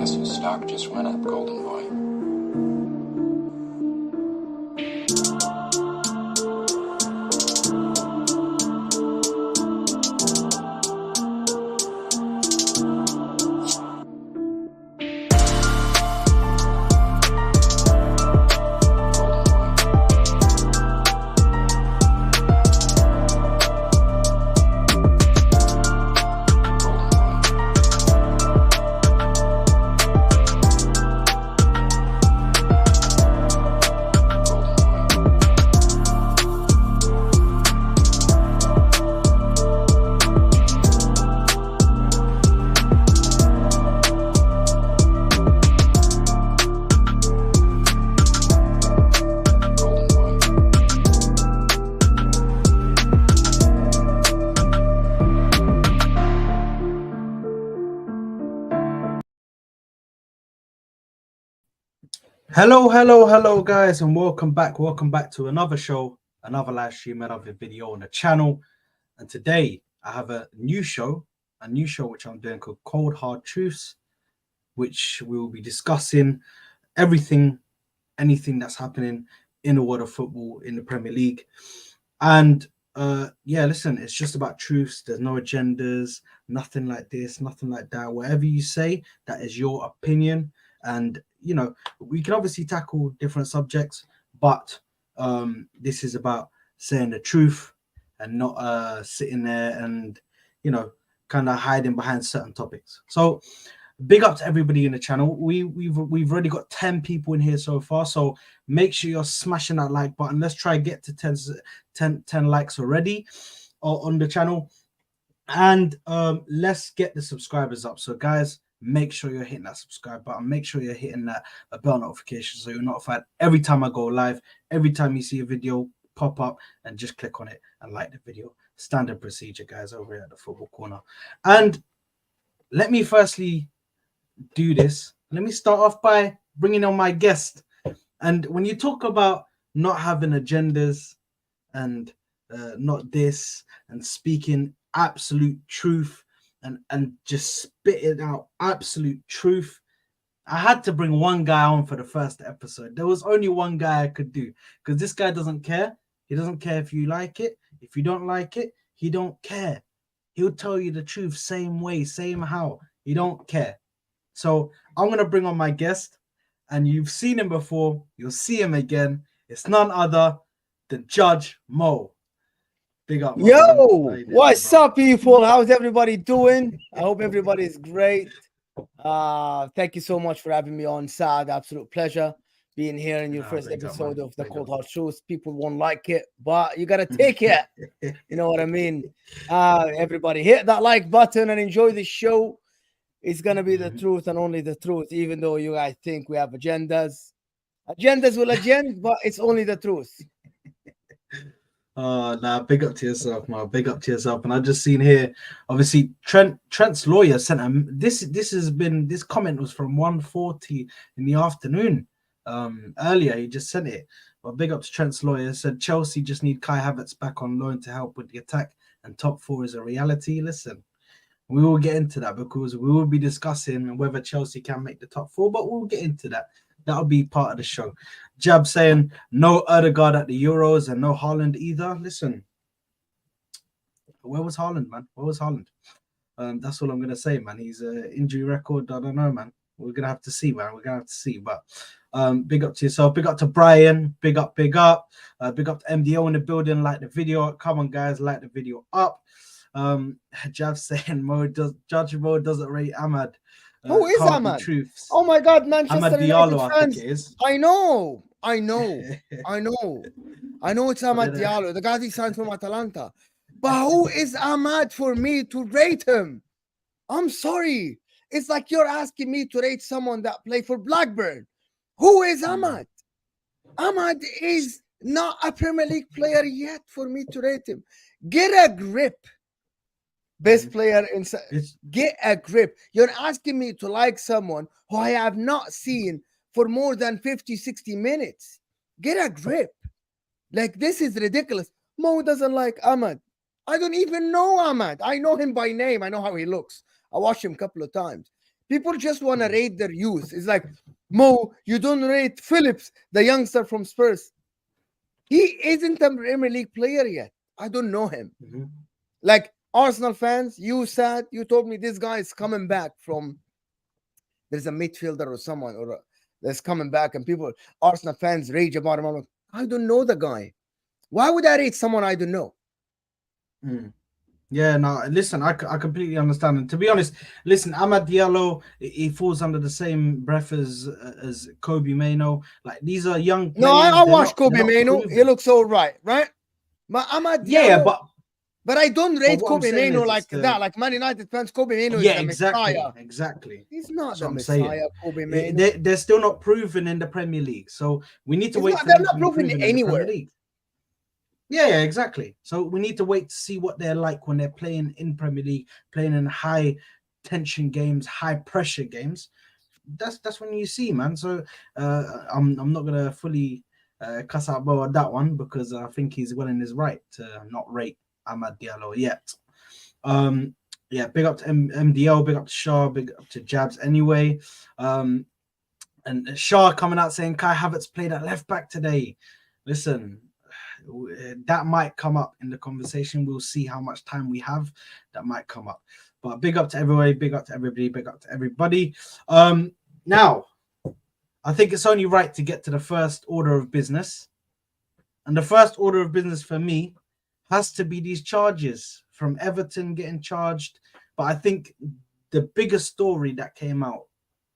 Guess whose stock just went up, Golden Boy? Hello, guys, and welcome back to another show, another live stream, another video on the channel. And today I have a new show which I'm doing called Cold Hard Truths, which we will be discussing anything that's happening in the world of football in the Premier League. And listen, it's just about truths. There's no agendas, nothing like this, nothing like that. Whatever you say, that is your opinion. And we can obviously tackle different subjects, but this is about saying the truth and not sitting there and kind of hiding behind certain topics. So big up to everybody in the channel. We've already got 10 people in here so far, so make sure you're smashing that like button. Let's try and get to 10 likes already on the channel, and let's get the subscribers up. So guys, make sure you're hitting that subscribe button. Make sure you're hitting that bell notification so you're notified every time I go live, every time you see a video pop up, and just click on it and like the video. Standard procedure, guys, over here at the Football Corner. And let me firstly do this. Let me start off by bringing on my guest. And when you talk about not having agendas and not this, and speaking absolute truth, and just spitting out absolute truth, I had to bring one guy on for the first episode. There was only one guy I could do, because this guy doesn't care. He doesn't care if you like it. If you don't like it, he don't care. He'll tell you the truth same way, same how. He don't care. So I'm going to bring on my guest, and you've seen him before. You'll see him again. It's none other than Judge Mo. Big up. Yo, what's up, people? How's everybody doing? I hope everybody's great. Thank you so much for having me on, Saad. Absolute pleasure being here in your first episode of the Cold Hard Truths. People won't like it, but you gotta take it. You know what I mean? Everybody hit that like button and enjoy the show. It's gonna be the truth and only the truth, even though you guys think we have agendas. Agendas will agenda, but it's only the truth. Big up to yourself, man. Big up to yourself. And I just seen here, obviously, Trent's lawyer sent him this comment was from 1:40 in the afternoon. Earlier he just sent it. But big up to Trent's lawyer. Said Chelsea just need Kai Havertz back on loan to help with the attack, and top four is a reality. Listen, we will get into that, because we will be discussing whether Chelsea can make the top four, but we'll get into that. That'll be part of the show. Jab saying no Odegaard at the Euros and no Haaland either. Listen, where was Haaland, man? Where was Haaland? That's all I'm going to say, man. He's injury record. I don't know, man. We're going to have to see, man. We're going to have to see. But big up to yourself. Big up to Brian. Big up. Big up to MDO in the building. Like the video. Come on, guys. Like the video up. Jab saying Judge Mo doesn't rate Ahmad. Who is Ahmad? Truths. Oh my God, Manchester Ahmad United Diallo, fans. I think it is. I know it's Ahmad Diallo, the guy he signed from Atalanta. But who is Ahmad for me to rate him? I'm sorry. It's like you're asking me to rate someone that played for Blackburn. Who is Ahmad? Ahmad is not a Premier League player yet for me to rate him. Get a grip. Best player inside. Get a grip. You're asking me to like someone who I have not seen for more than 50, 60 minutes. Get a grip. Like, this is ridiculous. Mo doesn't like Ahmad. I don't even know Ahmad. I know him by name. I know how he looks. I watched him a couple of times. People just want to rate their youth. It's like, Mo, you don't rate Phillips, the youngster from Spurs. He isn't a Premier League player yet. I don't know him. Like Arsenal fans, you told me this guy is coming back from, there's a midfielder or someone that's coming back, and people, Arsenal fans, rage about him. I'm like, I don't know the guy. Why would I rate someone I don't know? Yeah, no, listen, I completely understand. And to be honest, listen, Amad Diallo, he falls under the same breath as Kobe Mainoo. Like, these are young players. No, I watched Kobe Mainoo. He looks all right? But Amad Diallo, yeah, but I don't rate Kobe Mainoo like that. Like Man United fans, Kobe Mainoo is the Messiah. Exactly. He's not the Messiah, Kobe Mainoo. They're still not proven in the Premier League. So we need to wait for them them to be proven proven anywhere. in the Premier League. Yeah, exactly. So we need to wait to see what they're like when they're playing in Premier League, playing in high tension games, high pressure games. That's when you see, man. So I'm not gonna fully cuss out Bo on that one, because I think he's well in his right to not rate Amad Diallo yet. Yeah, big up to MDL, big up to Shah, big up to Jabs anyway. And Shah coming out saying Kai Havertz played at left back today. Listen, that might come up in the conversation. We'll see how much time we have. That might come up. But big up to everybody, big up to everybody, big up to everybody. Now, I think it's only right to get to the first order of business. And the first order of business for me has to be these charges from Everton getting charged. But I think the biggest story that came out,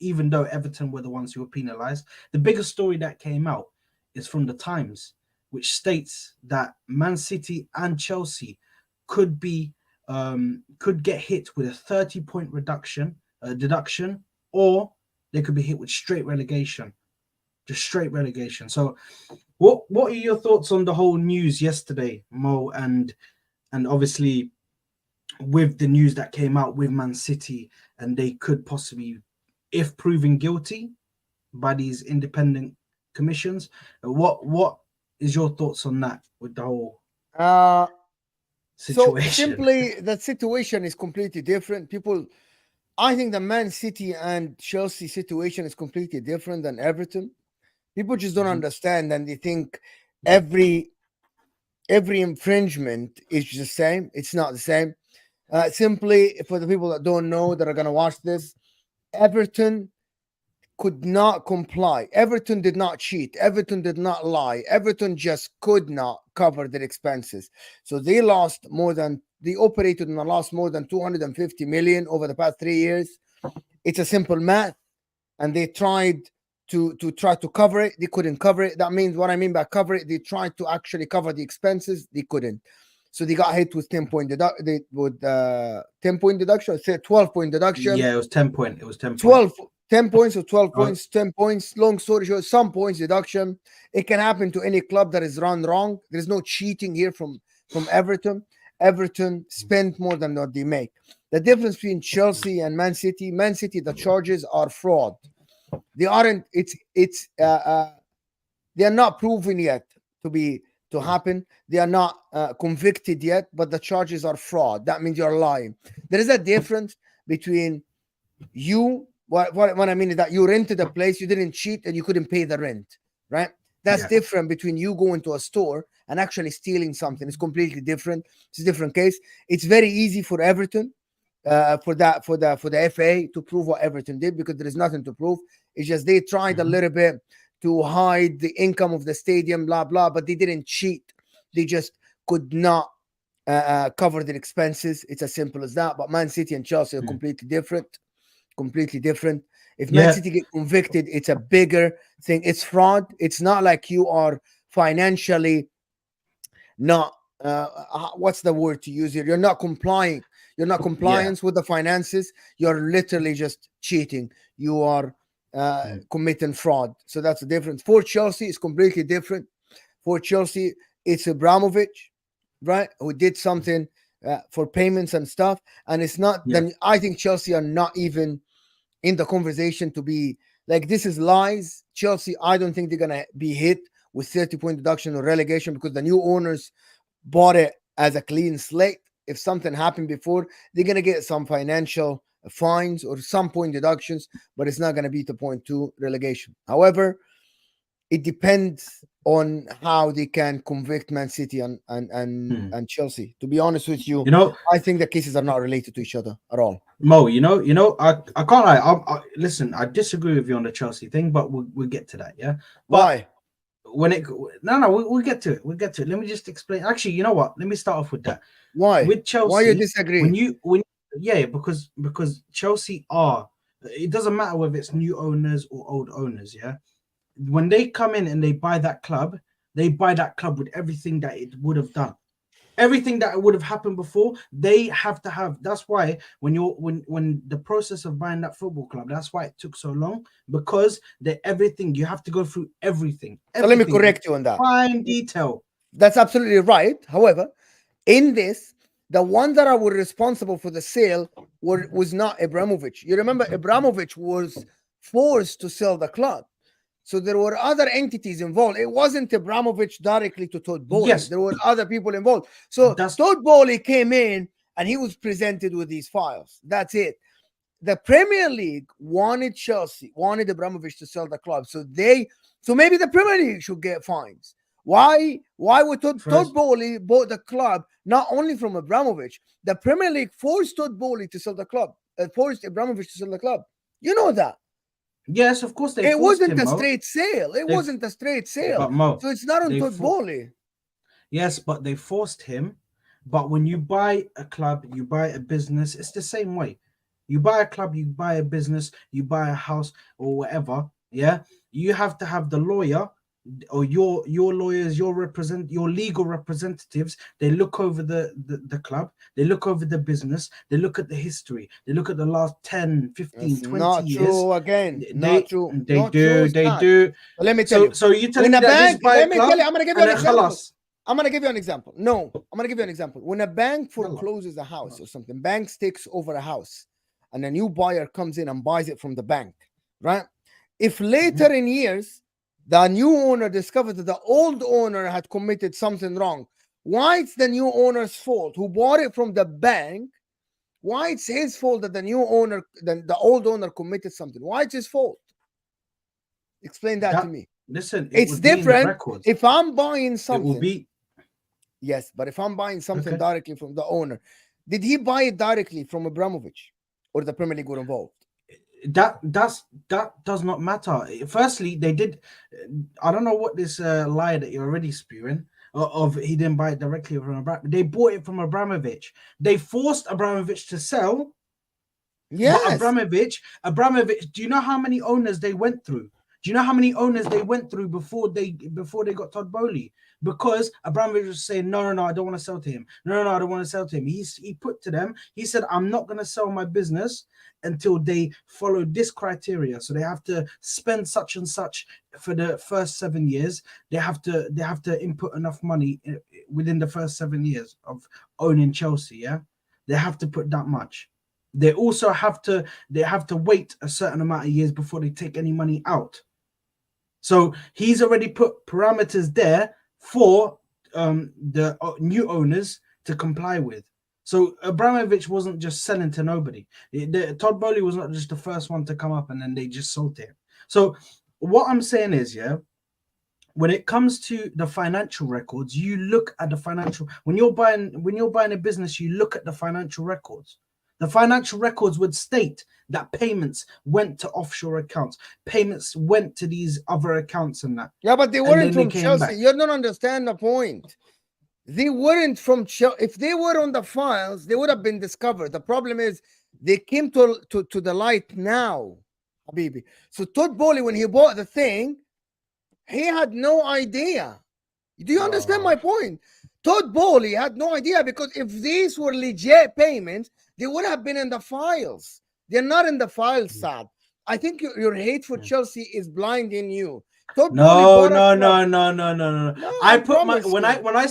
even though Everton were the ones who were penalized, the biggest story that came out is from the Times, which states that Man City and Chelsea could get hit with a 30-point deduction, or they could be hit with straight relegation. Just straight relegation. So what are your thoughts on the whole news yesterday, Mo, and obviously with the news that came out with Man City, and they could possibly, if proven guilty by these independent commissions, what is your thoughts on that with the whole situation? So simply, that situation is completely different. I think the Man City and Chelsea situation is completely different than Everton. People just don't understand, and they think every infringement is the same. It's not the same. Simply, for the people that don't know, that are going to watch this, Everton could not comply. Everton did not cheat. Everton did not lie. Everton just could not cover their expenses. So they operated and lost more than 250 million over the past 3 years. It's a simple math. And they tried to cover it. They couldn't cover it. That means, what I mean by cover it, they tried to actually cover the expenses. They couldn't. So they got hit with 10-point deduction. 10-point deduction. I said 12-point deduction. Yeah, it was 10 point. It was 10 12 10 points or 12 points, 10 points. Long story short, some points deduction. It can happen to any club that is run wrong. There's no cheating here from Everton. Everton spent more than what they make. The difference between Chelsea and Man City, the charges are fraud. They aren't. They are not proven yet to happen. They are not convicted yet, but the charges are fraud. That means you're lying. There is a difference between you. What I mean is that you rented a place, you didn't cheat, and you couldn't pay the rent, right? That's different between you going to a store and actually stealing something. It's completely different. It's a different case. It's very easy for Everton, for the FA to prove what Everton did, because there is nothing to prove. It's just they tried a little bit to hide the income of the stadium, blah blah, but they didn't cheat. They just could not cover their expenses. It's as simple as that. But Man City and Chelsea are completely different. Completely different. If Man City get convicted, it's a bigger thing. It's fraud. It's not like you are financially not what's the word to use here? You're not complying. You're not compliance with the finances. You're literally just cheating. You are committing fraud. So that's the difference. For Chelsea, it's completely different. For Chelsea, it's Abramovich, right, who did something for payments and stuff. And it's not. Then I think Chelsea are not even in the conversation to be like, this is lies. Chelsea, I don't think they're gonna be hit with 30-point deduction or relegation, because the new owners bought it as a clean slate. If something happened before, they're gonna get some financial fines or some point deductions, but it's not going to be to point to relegation. However, it depends on how they can convict Man City and Chelsea. To be honest with you, I think the cases are not related to each other at all. Mo, I can't lie. Listen, I disagree with you on the Chelsea thing, but we'll get to that. Yeah. But why? We'll get to it. We'll get to it. Let me just explain. Actually, you know what? Let me start off with that. Why? With Chelsea, why you disagree? Because Chelsea are. It doesn't matter whether it's new owners or old owners. Yeah. When they come in and they buy that club with everything that it would have done. Everything that would have happened before, they have to have. That's why when the process of buying that football club, that's why it took so long, because everything you have to go through everything. So let me correct you on that. Fine detail. That's absolutely right. However, in this, the one that were responsible for the sale was not Abramovich. You remember, Abramovich was forced to sell the club. So there were other entities involved. It wasn't Abramovich directly to Todd Bowley. Yes. There were other people involved. So Todd Bowley came in and he was presented with these files. That's it. The Premier League wanted Abramovich to sell the club. So maybe the Premier League should get fines. Why would Todd Bowley bought the club not only from Abramovich? The Premier League forced Todd Bowley to sell the club, forced Abramovich to sell the club. You know that. Yes, of course it wasn't a straight sale. It wasn't a straight sale. But Mo, so it's not on Todd Bowley. Yes, but they forced him. But when you buy a club, you buy a business, it's the same way. You buy a club, you buy a business, you buy a house or whatever. Yeah, you have to have the lawyer or your lawyers, your legal representatives. They look over the club, they look over the business, they look at the history, they look at the last 10, 15, That's 20 not years. True again. Not true. They do. But let me tell you. So you telling me that let me tell you, I'm going to give you an example. Khalas. I'm going to give you an example. No, I'm going to give you an example. When a bank forecloses a house or something, bank takes over a house and a new buyer comes in and buys it from the bank, right? If later in years, the new owner discovered that the old owner had committed something wrong, why it's the new owner's fault who bought it from the bank? Why it's his fault that the old owner committed something? Why it's his fault? Explain that to me. Listen, it's different if I'm buying something. It will be. Yes, but if I'm buying something directly from the owner, did he buy it directly from Abramovich or the Premier League were involved? That does not matter. Firstly, they did. I don't know what this lie that you're already spewing of he didn't buy it directly from Abramovich. They bought it from Abramovich. They forced Abramovich to sell. Yes. But Abramovich. Do you know how many owners they went through? Do you know how many owners they went through before they got Todd Bowley? Because Abramovich was saying, no, I don't want to sell to him. No, I don't want to sell to him. He put to them, he said, I'm not going to sell my business until they follow this criteria. So they have to spend such and such for the first 7 years. They have to input enough money within the first 7 years of owning Chelsea. Yeah, they have to put that much. They also have to wait a certain amount of years before they take any money out. So he's already put parameters there for the new owners to comply with. So Abramovich wasn't just selling to nobody. Todd Bowley was not just the first one to come up and then they just sold to him. So what I'm saying is, yeah, when it comes to the financial records, you look at the financial. When you're buying a business, you look at the financial records. The financial records would state that payments went to offshore accounts. Payments went to these other accounts and that. Yeah, but they weren't from Chelsea. You don't understand the point. They weren't from Chelsea. If they were on the files, they would have been discovered. The problem is they came to the light now, Habibi. So Todd Bowley, when he bought the thing, he had no idea. Do you understand my point? Todd Bowley had no idea, because if these were legit payments, they would have been in the files. They're not in the files, Saad. I think your hate for Chelsea is blinding you. No. I put my when I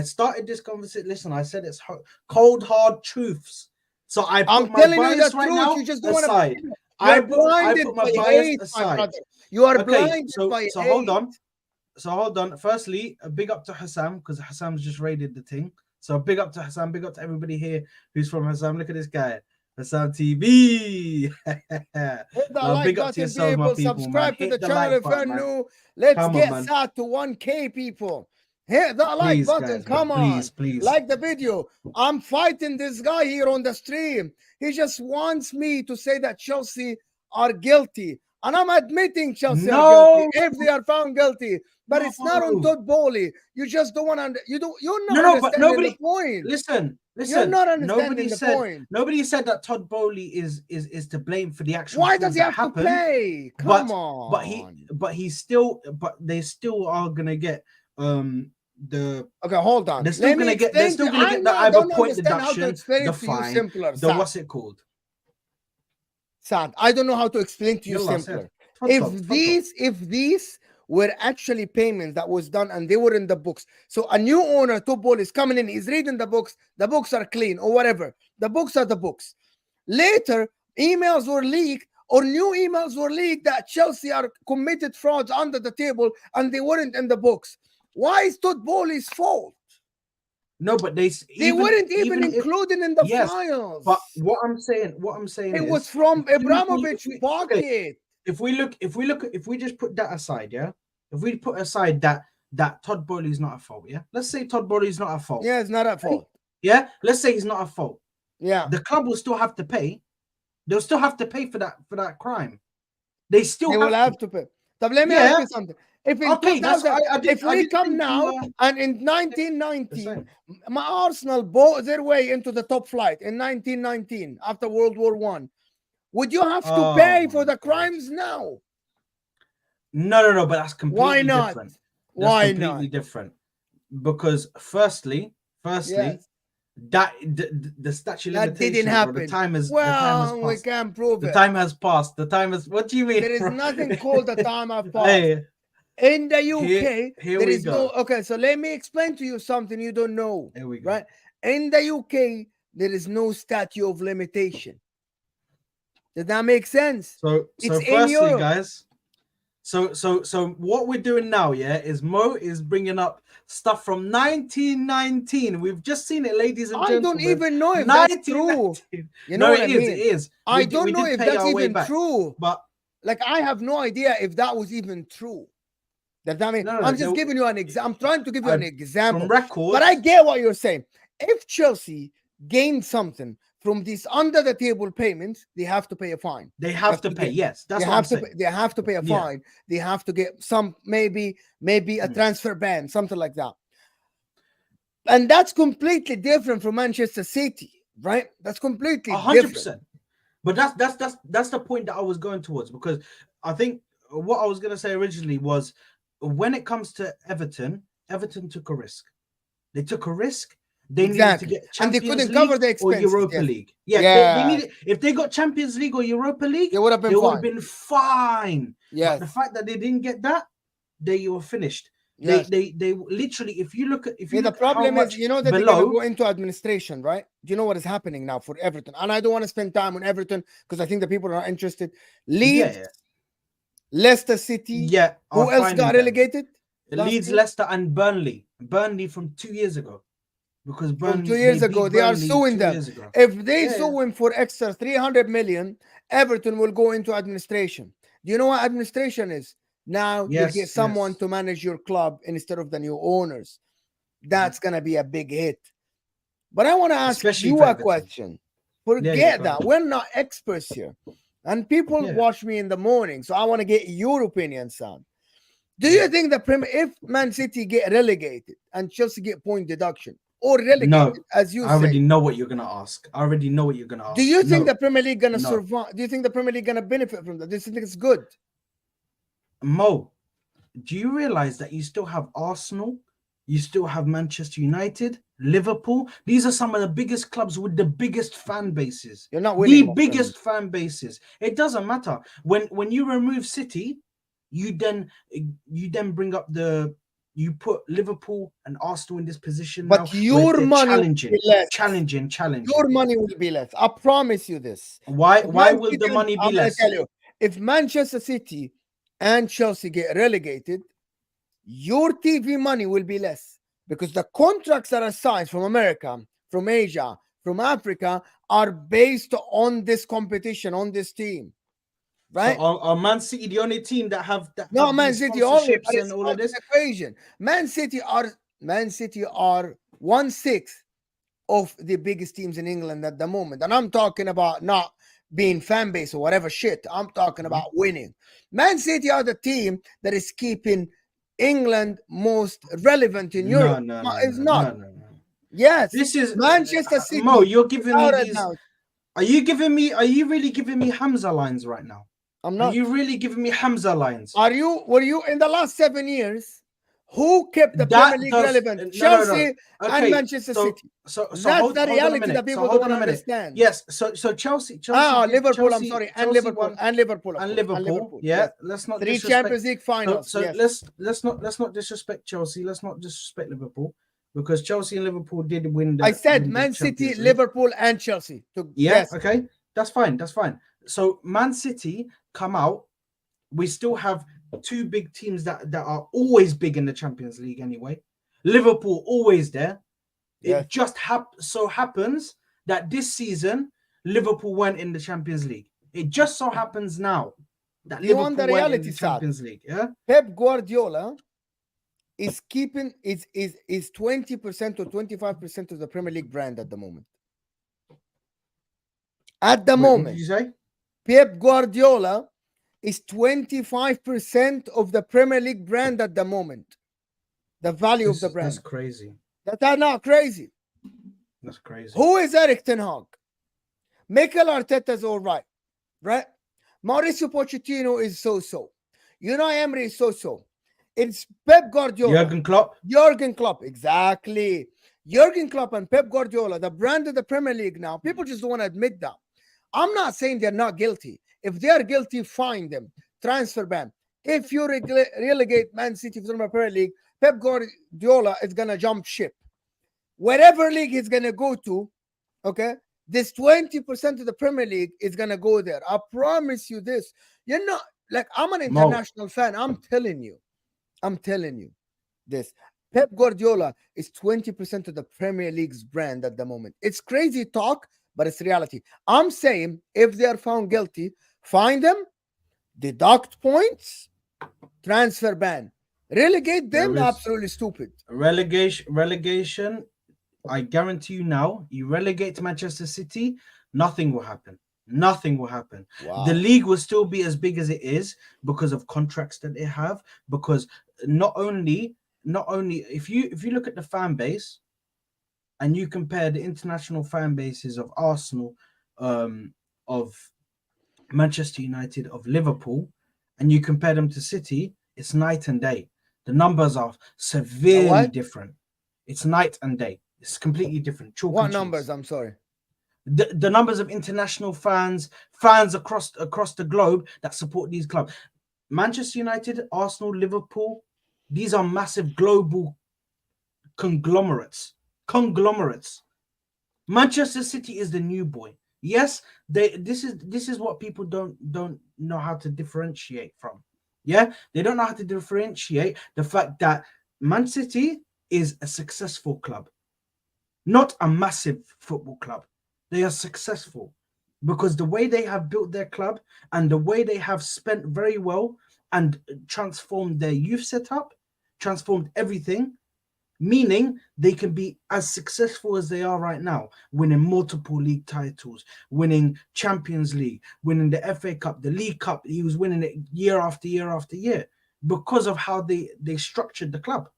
started this conversation. Listen, I said it's cold hard truths. So I'm telling you the truth. You just don't want to. I put my bias aside. You are blinded by hate. So hold on. Firstly, a big up to Hassam, because Hassam's just raided the thing. So big up to Hassan, big up to everybody here who's from Hassan. Look at this guy, Hassan TV. Hit the Now, like big up to button, yourselves, my people. people, man. Subscribe to Hit the the channel like if you're button, man. new. Let's Come on, get man. Sad to 1K, people. Hit the like Please, button. guys, Come man. on. Please, please. Like the video. I'm fighting this guy here on the stream. He just wants me to say that Chelsea are guilty. And I'm admitting Chelsea are guilty if they are found guilty. But it's not on Todd Bowley. You just don't want to. You're not but understanding nobody. the point. Listen. You're not understanding the point. Nobody said that Todd Bowley is to blame for the actual. Why does he have happened, to pay? Come on. But they still are gonna get the. Okay, hold on. They're still gonna get the either point deduction, the fine, simpler, the what's it called? Sad. I don't know how to explain to you simpler. If these were actually payments that was done and they were in the books. So a new owner, Todd Bowley, is coming in, he's reading the books are clean or whatever. The books are the books. Later, emails were leaked or new emails were leaked that Chelsea are committed frauds under the table and they weren't in the books. Why is Todd Bowley's fault? No, but they weren't even included in the files. But what I'm saying it was from Abramovich's pocket. Okay. If we just put that aside, yeah. If we put aside that Todd Bowley is not at fault, yeah. Let's say Todd Bowley is not at fault. Yeah, it's not at fault. Yeah, let's say he's not at fault. Yeah, the club will still have to pay. They'll still have to pay for that crime. They will have to pay. So let me ask you something. If we come now and in 1919, Arsenal bought their way into the top flight in 1919 after World War I, would you have to pay for the crimes now? No, but that's completely Why not? Different. Why completely not? Different. Because firstly, yes. that the statute that didn't happen. The time has passed. We can't prove it. The time has passed. The time has. What do you mean? There is nothing called the time has passed. Hey, in the UK, there is no. Okay, so let me explain to you something you don't know. Here we go. Right? In the UK, there is no statute of limitation. Does that make sense? So firstly, guys. So what we're doing now, yeah, is Mo is bringing up stuff from 1919. We've just seen it, ladies and gentlemen. I don't even know if that's true. You know what I mean? It is. I don't know if that's even true. But like, I have no idea if that was even true. Does that mean? I'm just giving you an example. I'm trying to give you an example. From records, but I get what you're saying. If Chelsea gained something from these under the table payments, they have to pay a fine. They have to pay. Yes, that's what I'm saying. They have to pay a fine. They have to get some maybe a transfer ban, something like that. And that's completely different from Manchester City, right? That's completely 100%. But that's the point that I was going towards, because I think what I was going to say originally was, when it comes to Everton took a risk. They took a risk. They needed to get Champions and they couldn't League cover the expenses, or Europa League. They needed, if they got Champions League or Europa League, they would have been fine. Yeah. The fact that they didn't get that, they were finished. Yes. They literally, if you look at the problem is, you know, that they're gonna go into administration, right? Do you know what is happening now for Everton? And I don't want to spend time on Everton because I think the people are not interested. Leeds, Leicester City. Yeah. Who else got relegated? Leeds, Leicester, and Burnley. Burnley from 2 years ago. Because from 2 years ago, they are suing them. If they sue him for extra 300 million, Everton will go into administration. Do you know what administration is? Now you get someone to manage your club instead of the new owners. That's gonna be a big hit. But I want to ask you a question. Forget that. We're not experts here. And people watch me in the morning. So I want to get your opinion, Sam. Do you think if Man City get relegated and Chelsea get point deduction or relegated, as you say? I already know what you're going to ask. Do you think the Premier League going to survive? Do you think the Premier League going to benefit from that? Do you think it's good? Mo, do you realize that you still have Arsenal? You still have Manchester United, Liverpool. These are some of the biggest clubs with the biggest fan bases. You're not winning. The biggest fan bases. It doesn't matter. When you remove City, you then bring up you put Liverpool and Arsenal in this position. But your money will be less. Challenging. Your money will be less. I promise you this. Why will the money be less? Tell you, if Manchester City and Chelsea get relegated, your TV money will be less because the contracts that are signed from America, from Asia, from Africa are based on this competition, on this team. Right? So are Man City the only team that have No, Man these City only, sponsorships but it's and all of this? equation. Man City are 1/6 of the biggest teams in England at the moment. And I'm talking about not being fan base or whatever shit. I'm talking about winning. Man City are the team that is keeping England most relevant in Europe. It's not. No. Yes. This is Manchester City. Mo, you're giving me without a these. doubt. Are you really giving me Hamza lines right now? I'm Are not. you really giving me Hamza lines? Were you in the last 7 years? Who kept the Premier League relevant? Chelsea and Manchester City. So that's the reality that people don't want to understand. Yes. So Chelsea. Liverpool. Chelsea, I'm sorry, and Chelsea Liverpool, won, and Liverpool, and Liverpool. Yeah. Yes. Let's not 3 disrespect. Champions League finals. So yes. let's not disrespect Chelsea. Let's not disrespect Liverpool, because Chelsea and Liverpool did win. I said Man City, Liverpool, and Chelsea. Yes. Okay. That's fine. So Man City come out. We still have 2 big teams that are always big in the Champions League anyway. Liverpool always there. Yes. It just so happens that this season Liverpool weren't in the Champions League. It just so happens now that Liverpool the weren't reality in the Champions League. Yeah. Pep Guardiola is keeping is 20% or 25% of the Premier League brand at the moment. At the moment, what did you say? Pep Guardiola is 25% of the Premier League brand at the moment. The value of the brand. That's crazy. That's not crazy. That's crazy. Who is Eric Ten Hag? Mikel Arteta is all right. Mauricio Pochettino is so-so. Unai Emery is so-so. It's Pep Guardiola. Jurgen Klopp, exactly. Jurgen Klopp and Pep Guardiola, the brand of the Premier League now. People just don't want to admit that. I'm not saying they're not guilty. If they are guilty, fine them. Transfer ban. If you relegate Man City from the Premier League, Pep Guardiola is going to jump ship. Wherever league he's going to go to, okay, this 20% of the Premier League is going to go there. I promise you this. You're not, like, I'm an international fan. I'm telling you this. Pep Guardiola is 20% of the Premier League's brand at the moment. It's crazy talk, but it's reality. I'm saying if they are found guilty, fine them, deduct points, transfer ban. Relegate them, absolutely stupid. Relegation, I guarantee you now, you relegate Manchester City, nothing will happen. Nothing will happen. Wow. The league will still be as big as it is because of contracts that they have. Because not only if you look at the fan base and you compare the international fan bases of Arsenal, of Manchester United, of Liverpool, and you compare them to City, it's night and day. The numbers are severely different. It's night and day. It's completely different. What numbers? I'm sorry. The numbers of international fans across the globe that support these clubs. Manchester United, Arsenal, Liverpool, these are massive global conglomerates. Manchester City is the new boy. Yes, this is what people don't know how to differentiate from. Yeah, they don't know how to differentiate the fact that Man City is a successful club, not a massive football club. They are successful because the way they have built their club and the way they have spent very well and transformed their youth setup, transformed everything, meaning they can be as successful as they are right now, winning multiple league titles, winning Champions League, winning the FA Cup, the League Cup. He was winning it year after year after year because of how they structured the club.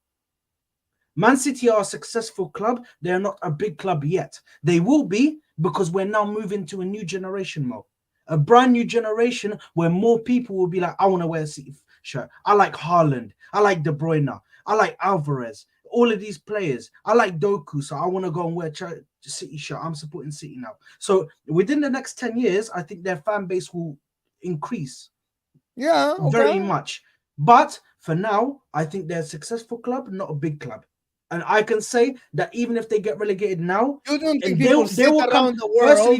Man City are a successful club. They are not a big club yet. They will be because we're now moving to a new generation, Mo. A brand new generation where more people will be like, I want to wear a City shirt. I like Haaland. I like De Bruyne. I like Alvarez. All of these players. I like Doku, so I want to go and wear a City shirt. I'm supporting City now. So within the next 10 years, I think their fan base will increase. Yeah, okay. Very much. But for now, I think they're a successful club, not a big club. And I can say that even if they get relegated now, you don't think people sit around the world. Firstly,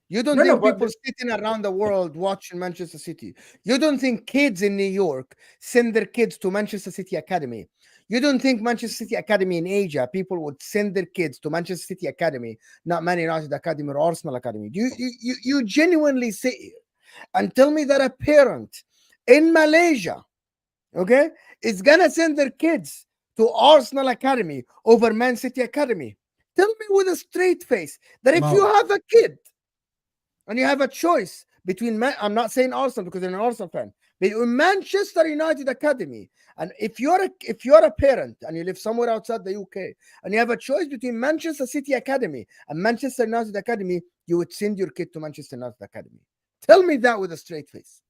you don't think people sitting around the world watching Manchester City. You don't think kids in New York send their kids to Manchester City Academy. You don't think Manchester City Academy in Asia, people would send their kids to Manchester City Academy, not Man United Academy or Arsenal Academy? You genuinely sit here and tell me that a parent in Malaysia, okay, is gonna send their kids to Arsenal Academy over Man City Academy? Tell me with a straight face that if you have a kid and you have a choice between I'm not saying Arsenal because I'm an Arsenal fan, but in Manchester United Academy, and if you're a parent and you live somewhere outside the UK and you have a choice between Manchester City Academy and Manchester United Academy, you would send your kid to Manchester United Academy. Tell me that with a straight face.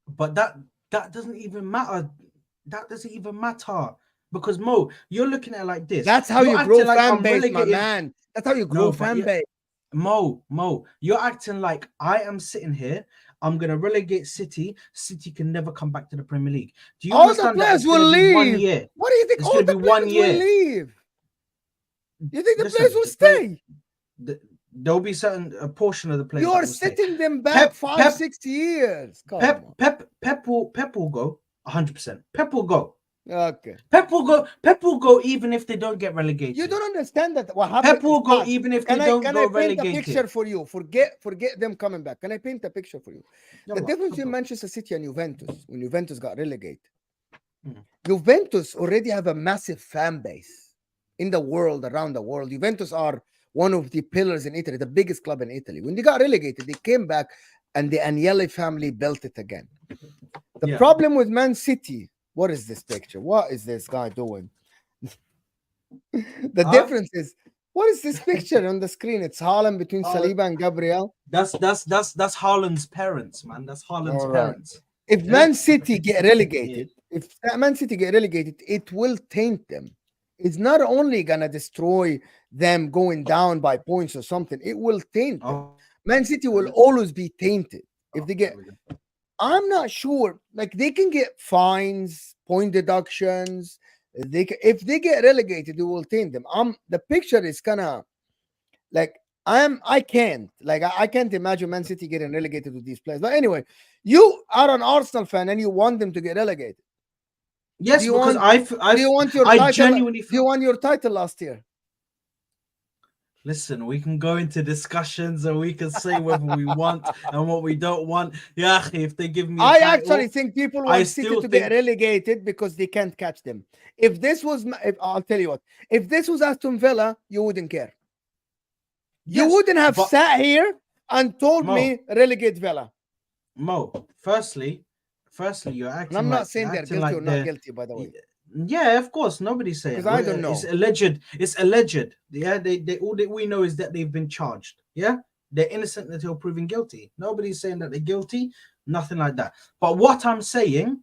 But that doesn't even matter. That doesn't even matter. Because Mo, you're looking at it like this. That's how you grow fan base, my man. That's how you grow fan base. Mo, you're acting like I am sitting here. I'm gonna relegate City. City can never come back to the Premier League. Do you all understand the players that will leave? 1 year? What do you think? It's all the gonna be 1 year. Will leave? You think the players will stay? There'll be a portion of the players. You're setting them back 5-6 years. Pep will go 100%. Pep will go. Okay. Pep will go even if they don't get relegated. You don't understand that what happened. Pep will go even if they don't go relegated. Can I paint a picture for you? Forget them coming back. Can I paint a picture for you? The difference between Manchester City and Juventus, when Juventus got relegated, Juventus already have a massive fan base in the world, around the world. Juventus are one of the pillars in Italy, the biggest club in Italy. When they got relegated, they came back and the Agnelli family built it again. The problem with Man City, what is this picture? What is this guy doing? The difference is, what is this picture on the screen? It's Haaland between Saliba and Gabriel. That's Haaland's parents, man. That's Haaland's parents. If Man City get relegated, it will taint them. It's not only gonna destroy them going down by points or something, it will taint them. Man City will always be tainted if they get. I'm not sure. Like, they can get fines, point deductions. If they get relegated, it will taint them. The picture is kind of like I can't imagine Man City getting relegated with these players. But anyway, you are an Arsenal fan and you want them to get relegated. Yes, because do you want your title last year? Listen, we can go into discussions and we can say whether we want and what we don't want. Yeah, if they give me I actually think people want City to get relegated because they can't catch them. I'll tell you what, if this was Aston Villa, you wouldn't care. You wouldn't have sat here and told me relegate Villa. Mo, firstly, you're acting. I'm not saying they're guilty or not guilty, by the way. Yeah, of course, nobody's saying. Because I don't know. It's alleged. Yeah, all that we know is that they've been charged. Yeah, they're innocent until proven guilty. Nobody's saying that they're guilty. Nothing like that. But what I'm saying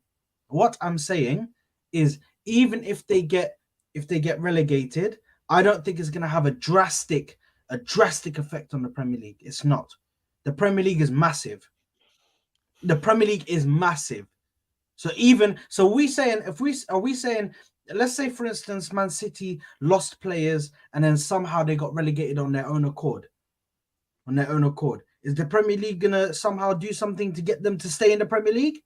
is, even if they get relegated, I don't think it's gonna have a drastic effect on the Premier League. It's not. The Premier League is massive. So let's say, for instance, Man City lost players and then somehow they got relegated on their own accord. Is the Premier League gonna somehow do something to get them to stay in the Premier League?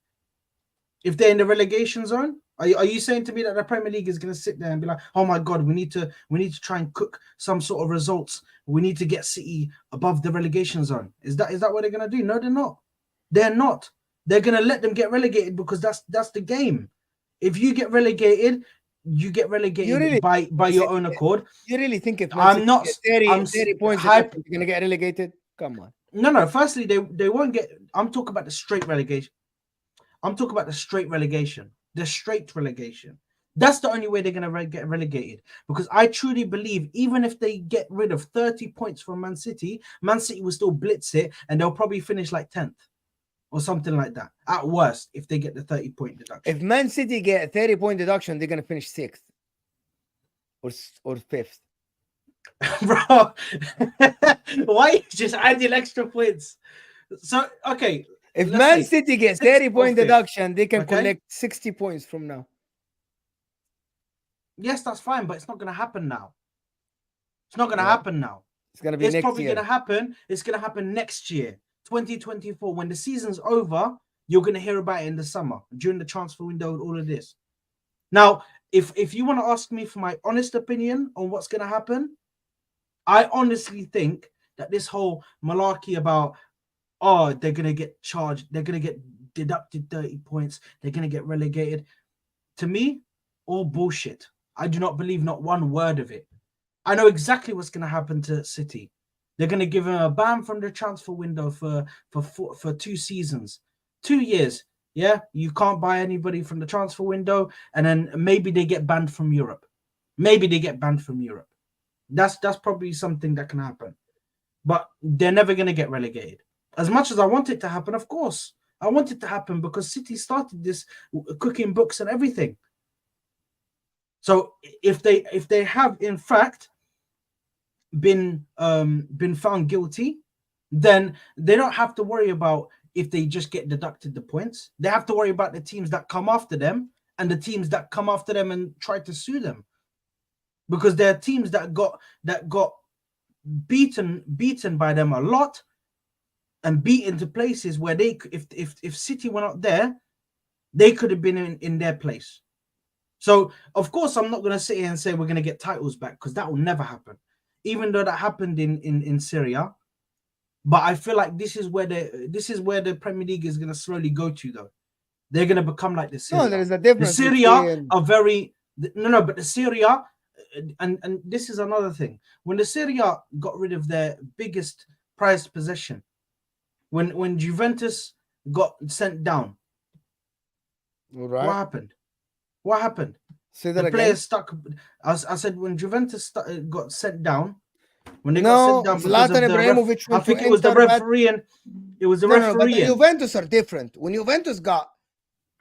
If they're in the relegation zone, are you saying to me that the Premier League is gonna sit there and be like, oh my God, we need to try and cook some sort of results. We need to get City above the relegation zone. Is that what they're gonna do? No, they're not. They're not. They're gonna let them get relegated because that's the game. If you get relegated, you get relegated by your own accord. You really think if I'm not 30 points, you're gonna get relegated? Come on. No. Firstly, they won't get. I'm talking about the straight relegation. The straight relegation. That's the only way they're gonna get relegated. Because I truly believe, even if they get rid of 30 points from Man City will still blitz it, and they'll probably finish like 10th. Or something like that. At worst, if they get the 30-point deduction. If Man City get a 30-point deduction, they're going to finish 6th or 5th. Bro, why you just adding extra points? So, okay. If Man City gets 30-point deduction, they can collect 60 points from now. Yes, that's fine, but it's not going to happen now. It's not going to happen now. It's going to be next year. It's probably going to happen. It's going to happen next year. 2024, when the season's over, you're going to hear about it in the summer during the transfer window and all of this. Now, if you want to ask me for my honest opinion on what's going to happen, I honestly think that this whole malarkey about, oh, they're going to get charged, they're going to get deducted 30 points, they're going to get relegated, to me, all bullshit. I do not believe not one word of it. I know exactly what's going to happen to City. They're going to give him a ban from the transfer window for 2 seasons, 2 years. Yeah, you can't buy anybody from the transfer window, and then maybe they get banned from Europe. Maybe they get banned from Europe. That's probably something that can happen. But they're never going to get relegated. As much as I want it to happen, of course, I want it to happen because City started this cooking books and everything. So if they have in fact been found guilty, then they don't have to worry about if they just get deducted the points. They have to worry about the teams that come after them and the teams that come after them and try to sue them, because there are teams that got beaten by them a lot and beaten to places where they, if City were not there, they could have been in their place. So of course I'm not going to sit here and say we're going to get titles back, because that will never happen, even though that happened in Syria. But I feel like this is where the Premier League is going to slowly go to, though. They're going to become like the Syria. No, there is a difference. The Syria are very but the Syria, and this is another thing. When the Syria got rid of their biggest prized possession, when Juventus got sent down, right. What happened? Say that the again. players stuck. I said when Juventus got sent down, when they No, got sent down Zlatan Ibrahimovic. I think it was the referee, and it was the referee. But the Juventus are different. When Juventus got,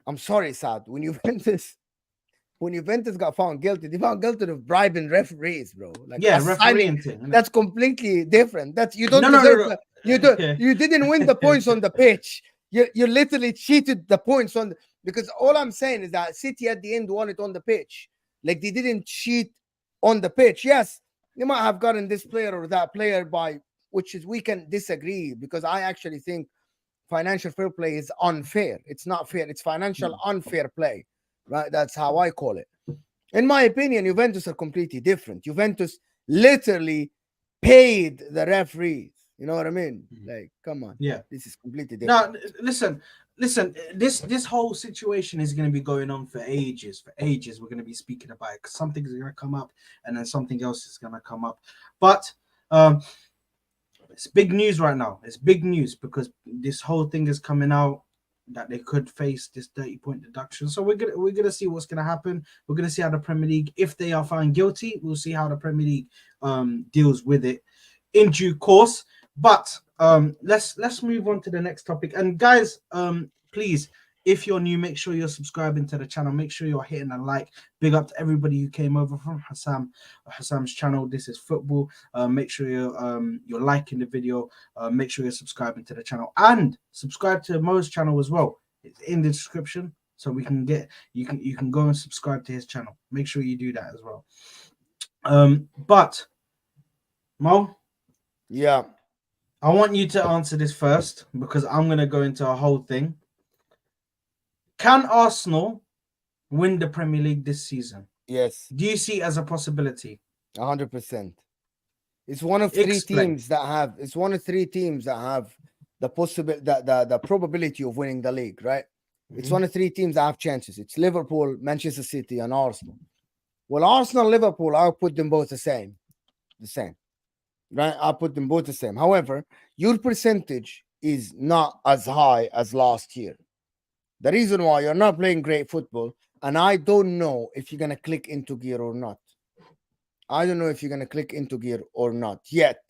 I'm sorry, Saad. When Juventus got found guilty, they found guilty of bribing referees, bro. Like, yeah, refereeing thing. That's completely different. That's you don't deserve. No. You don't. Yeah. You didn't win the points on the pitch. You literally cheated the points on. Because all I'm saying is that City at the end won it on the pitch. Like, they didn't cheat on the pitch. Yes, they might have gotten this player or that player by, which is, we can disagree, because I actually think financial fair play is unfair. It's not fair. It's financial unfair play, right? That's how I call it. In my opinion, Juventus are completely different. Juventus literally paid the referees. You know what I mean? Like, come on. Yeah. This is completely different. Now, listen, this whole situation is going to be going on for ages. We're going to be speaking about it, because something is going to come up and then something else is going to come up. But it's big news right now. It's big news because this whole thing is coming out that they could face this 30-point deduction. So we're gonna see what's gonna happen. We're gonna see how the Premier League, if they are found guilty, we'll see how the Premier League deals with it in due course. But let's move on to the next topic. And guys, please, if you're new, make sure you're subscribing to the channel. Make sure you're hitting a like. Big up to everybody who came over from Hassam's channel. This is football. Make sure you're liking the video. Make sure you're subscribing to the channel, and subscribe to Mo's channel as well. It's in the description, so we can get you can go and subscribe to his channel. Make sure you do that as well. But Mo, yeah, I want you to answer this first, because I'm gonna go into a whole thing. Can Arsenal win the Premier League this season? Yes. Do you see it as a possibility? 100%. It's one of three teams that have. It's one of three teams that have the the probability of winning the league, right? It's one of three teams that have chances. It's Liverpool, Manchester City, and Arsenal. Well, Arsenal, Liverpool, I'll put them both the same, right? I'll put them both the same. However, your percentage is not as high as last year. The reason why, you're not playing great football, and I don't know if you're going to click into gear or not. I don't know if you're going to click into gear or not yet.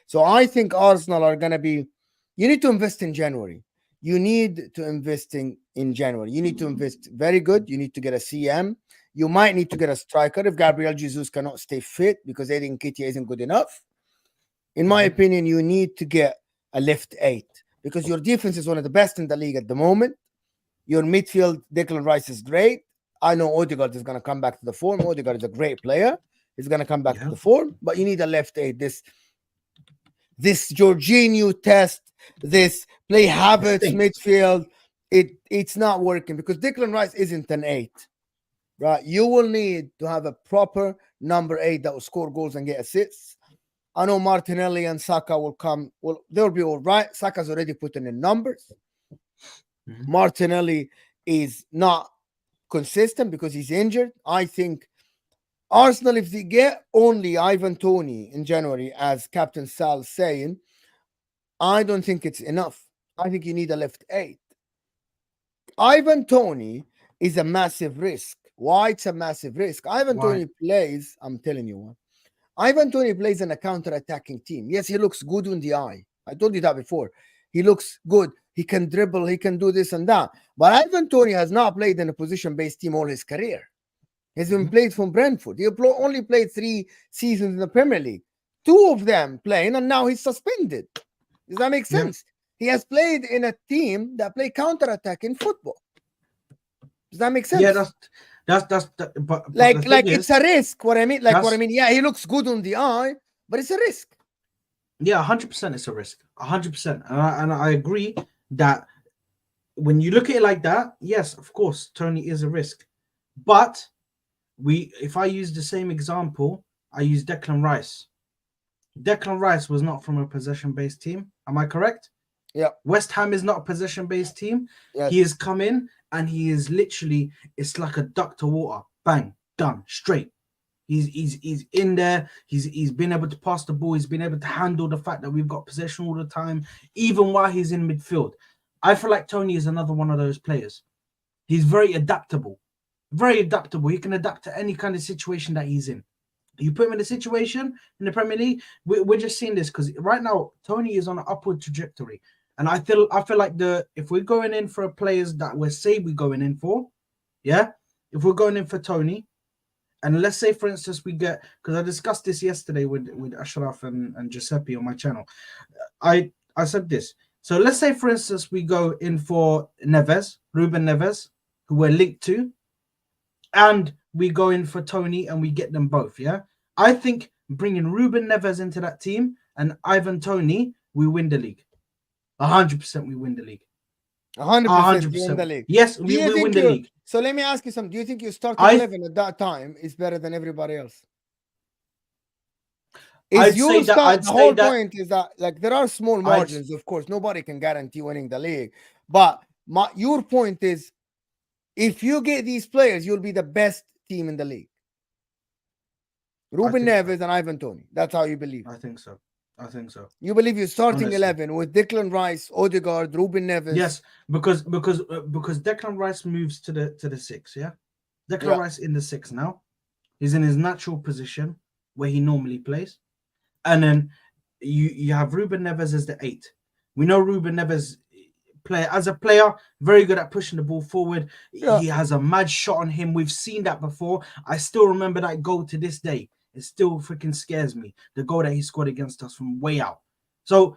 So I think Arsenal are going to be, you need to invest in January. You need to invest in January. You need to invest very good. You need to get a CM. You might need to get a striker if Gabriel Jesus cannot stay fit because Aiden Nketiah isn't good enough. In my opinion, you need to get a left 8 because your defense is one of the best in the league at the moment. Your midfield, Declan Rice, is great. I know Odegaard is going to come back to the form. Odegaard is a great player. He's going to come back to the form, but you need a left 8. This Jorginho test, this play Havertz midfield, it's not working because Declan Rice isn't an 8. right? You will need to have a proper number 8 that will score goals and get assists. I know Martinelli and Saka will come. Well, they'll be all right. Saka's already putting in numbers. Martinelli is not consistent because he's injured. I think Arsenal, if they get only Ivan Toney in January, as Captain Sal's saying, I don't think it's enough. I think you need a left 8. Ivan Toney is a massive risk. Why it's a massive risk? Ivan Toney plays, I'm telling you what. Ivan Toney plays in a counter-attacking team. Yes, he looks good in the eye. I told you that before. He looks good. He can dribble. He can do this and that. But Ivan Toney has not played in a position-based team all his career. He's been played from Brentford. He only played 3 seasons in the Premier League. 2 of them playing, and now he's suspended. Does that make sense? He has played in a team that play counter-attack in football. Does that make sense? Yeah, that's but it's a risk. What I mean, yeah, he looks good on the eye, but it's a risk. Yeah, 100% it's a risk. 100%. And I agree that when you look at it like that, yes, of course, Tony is a risk. But if I use the same example, I use Declan Rice. Declan Rice was not from a possession-based team. Am I correct? Yeah. West Ham is not a possession-based team. Yes. He has come in and he is literally, it's like a duck to water. Bang, done, straight. He's in there. He's been able to pass the ball. He's been able to handle the fact that we've got possession all the time, even while he's in midfield. I feel like Tony is another one of those players. He's very adaptable. Very adaptable. He can adapt to any kind of situation that he's in. You put him in a situation in the Premier League, we're just seeing this because right now Tony is on an upward trajectory. And I feel like if we're going in for players that we're going in for, yeah, if we're going in for Tony, and let's say for instance we get, because I discussed this yesterday with Ashraf and Giuseppe on my channel, I said this. So let's say for instance we go in for Ruben Neves, who we're linked to, and we go in for Tony and we get them both. Yeah, I think bringing Ruben Neves into that team and Ivan Toney, we win the league. 100% we win the league. 100% win the league. Yes, we win the league. So let me ask you something. Do you think your starting 11 at that time is better than everybody else? The whole point is that like there are small margins, of course. Nobody can guarantee winning the league. But your point is, if you get these players, you'll be the best team in the league. Ruben Neves and Ivan Toney. That's how you believe. I think so. You believe you're starting 11 with Declan Rice, Odegaard, Ruben Neves. Yes, because Declan Rice moves to the 6. Yeah, Declan Rice in the 6 now. He's in his natural position where he normally plays, and then you have Ruben Neves as the 8. We know Ruben Neves as a player, very good at pushing the ball forward. Yeah. He has a mad shot on him. We've seen that before. I still remember that goal to this day. It still freaking scares me. The goal that he scored against us from way out. So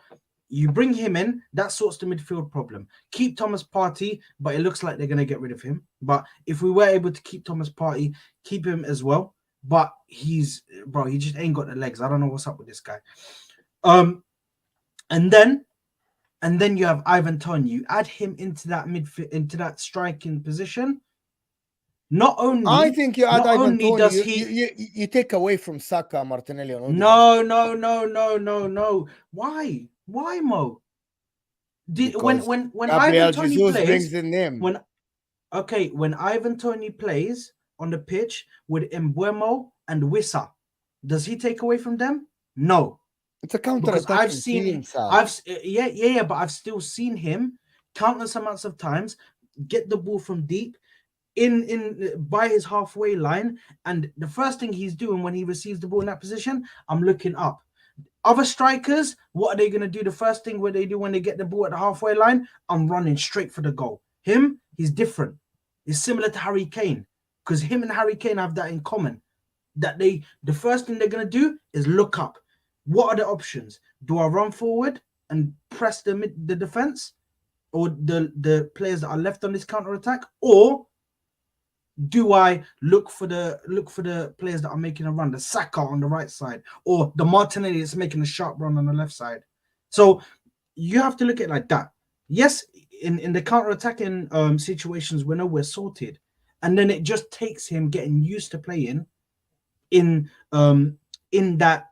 you bring him in, that sorts the midfield problem. Keep Thomas Partey, but it looks like they're going to get rid of him. But if we were able to keep Thomas Partey, keep him as well. But he just ain't got the legs. I don't know what's up with this guy. And then you have Ivan Toney. You add him into that midfield, into that striking position. Not only, I think you add Ivan Toney, you take away from Saka, Martinelli, and No. Why, Mo? When Ivan Toney plays, when Ivan Toney plays on the pitch with Mbeumo and Wissa, does he take away from them? No. It's a counter-attacking team, but I've still seen him countless amounts of times get the ball from deep in by his halfway line, and the first thing he's doing when he receives the ball in that position, I'm looking up. Other strikers, what are they going to do? The first thing what they do when they get the ball at the halfway line, I'm running straight for the goal. Him, he's different. He's similar to Harry Kane, because him and Harry Kane have that in common, that the first thing they're going to do is look up. What are the options? Do I run forward and press the defense, or the players that are left on this counter attack, or do I look for the players that are making a run, the Saka on the right side, or the Martinelli that's making a sharp run on the left side? So you have to look at it like that. Yes, in the counter attacking situations, we know we're sorted, and then it just takes him getting used to playing in that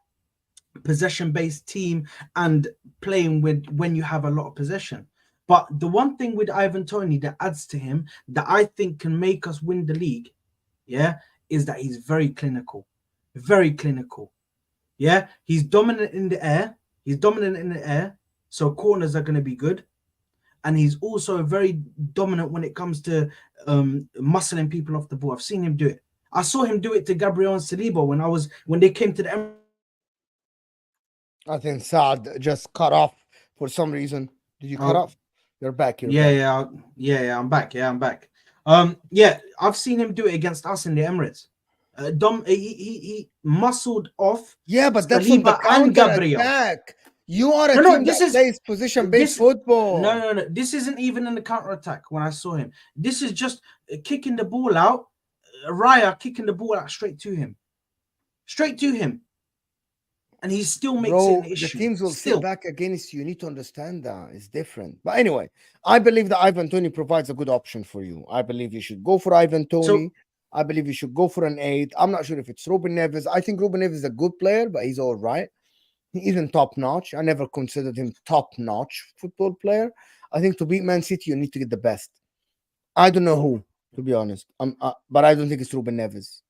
possession-based team and playing with when you have a lot of possession. But the one thing with Ivan Toney that adds to him that I think can make us win the league, yeah, is that he's very clinical. Very clinical. Yeah, he's dominant in the air. So corners are going to be good. And he's also very dominant when it comes to muscling people off the ball. I've seen him do it. I saw him do it to Gabriel and Saliba when they came to the. I think Saad just cut off for some reason. Did you cut off? You're back. You're back. Yeah. I'm back. Yeah, I've seen him do it against us in the Emirates. He muscled off. Yeah, but that's on the counter attack. You are a team that plays position-based football. No. This isn't even in the counter attack. When I saw him, this is just kicking the ball out. Raya kicking the ball out straight to him, and he still makes it an issue. The teams will sit back against you. You need to understand that it's different. But anyway, I believe that Ivan Toney provides a good option for you. I believe you should go for Ivan Toney. I believe you should go for an 8. I'm not sure if it's Ruben Neves. I think Ruben Neves is a good player, but he's all right. He isn't top-notch. I never considered him top-notch football player. I think to beat Man City, you need to get the best. I don't know who, to be honest. But I don't think it's Ruben Neves.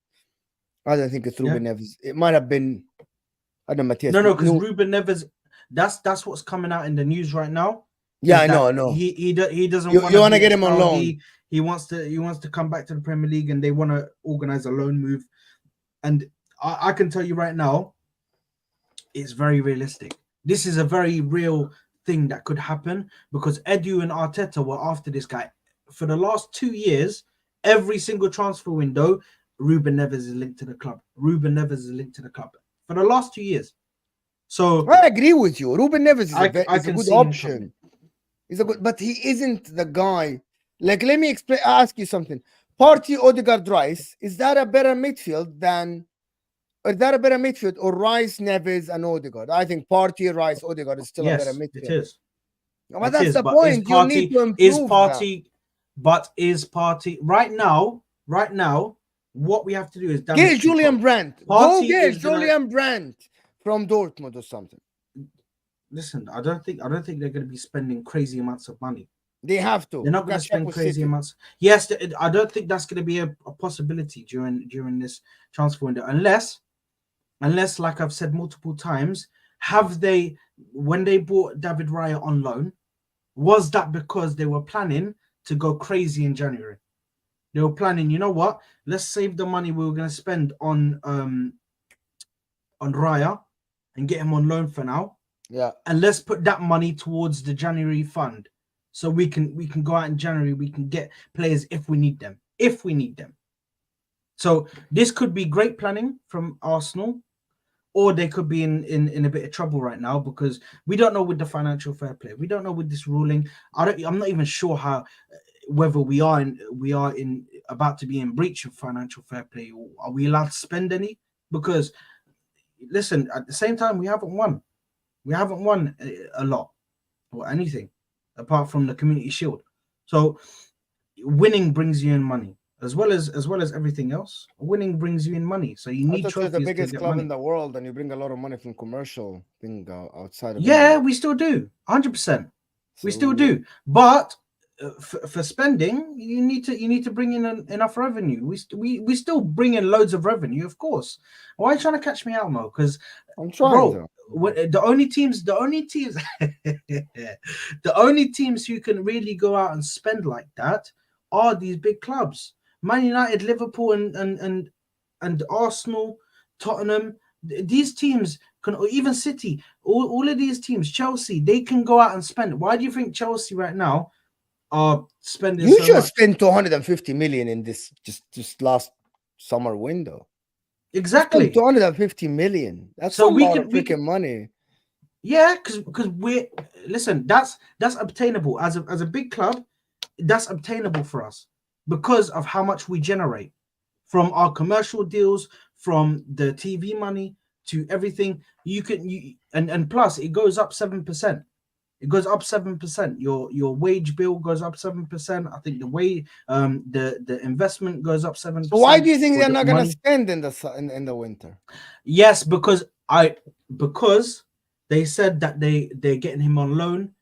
I don't think it's Ruben Neves. It might have been, I don't know, Matthias. No, because Ruben Neves, that's what's coming out in the news right now. Yeah, I know. He doesn't. You want to get him on loan. He wants to come back to the Premier League, and they want to organize a loan move. And I can tell you right now, it's very realistic. This is a very real thing that could happen because Edu and Arteta were after this guy for the last 2 years. Every single transfer window, Ruben Neves is linked to the club. For the last 2 years. So I agree with you. Ruben Neves is a good option. He's a good, but he isn't the guy. Like, let me ask you something. Partey, Odegaard, Rice, is that a better midfield or Rice, Neves, and Odegaard? I think Partey, Rice, Odegaard is still a better midfield. It is. But that's the point. You need to improve Is Partey right now? What we have to do is get Julian Brandt. Go get Julian Brandt from Dortmund or something. Listen, I don't think they're going to be spending crazy amounts of money. They have to. They're not going to spend crazy amounts. Yes, I don't think that's going to be a possibility during this transfer window, unless, like I've said multiple times, when they bought David Raya on loan, was that because they were planning to go crazy in January? They were planning, you know what? Let's save the money we were going to spend on Raya and get him on loan for now. Yeah. And let's put that money towards the January fund. So we can go out in January, we can get players if we need them. So this could be great planning from Arsenal, or they could be in a bit of trouble right now because we don't know with the financial fair play. We don't know with this ruling. I'm not even sure whether we are about to be in breach of financial fair play. Are we allowed to spend any? Because listen, at the same time, we haven't won. We haven't won a lot or anything apart from the Community Shield. So winning brings you in money as well as everything else. Winning brings you in money. So you need trophies. The biggest club in the world, and you bring a lot of money from commercial thing outside of. Yeah, we still do 100%. We still do, but for spending, you need to bring in enough revenue. We still bring in loads of revenue, of course. Why are you trying to catch me out, Mo? Because I'm trying, bro. The only teams who can really go out and spend like that are these big clubs: Man United, Liverpool, and Arsenal, Tottenham. These teams can, or even City. All of these teams, Chelsea, they can go out and spend. Why do you think Chelsea right now are spending? You just spent 250 million in this just last summer window. Exactly, 250 million. That's so a lot of freaking money. Yeah, because that's obtainable as a big club. That's obtainable for us because of how much we generate from our commercial deals, from the TV money to everything. And plus it goes up 7%. It goes up 7%. Your wage bill goes up 7%. I think the investment goes up 7%. So why do you think they're not going to money. spend in the winter? Yes, because they said that they're getting him on loan,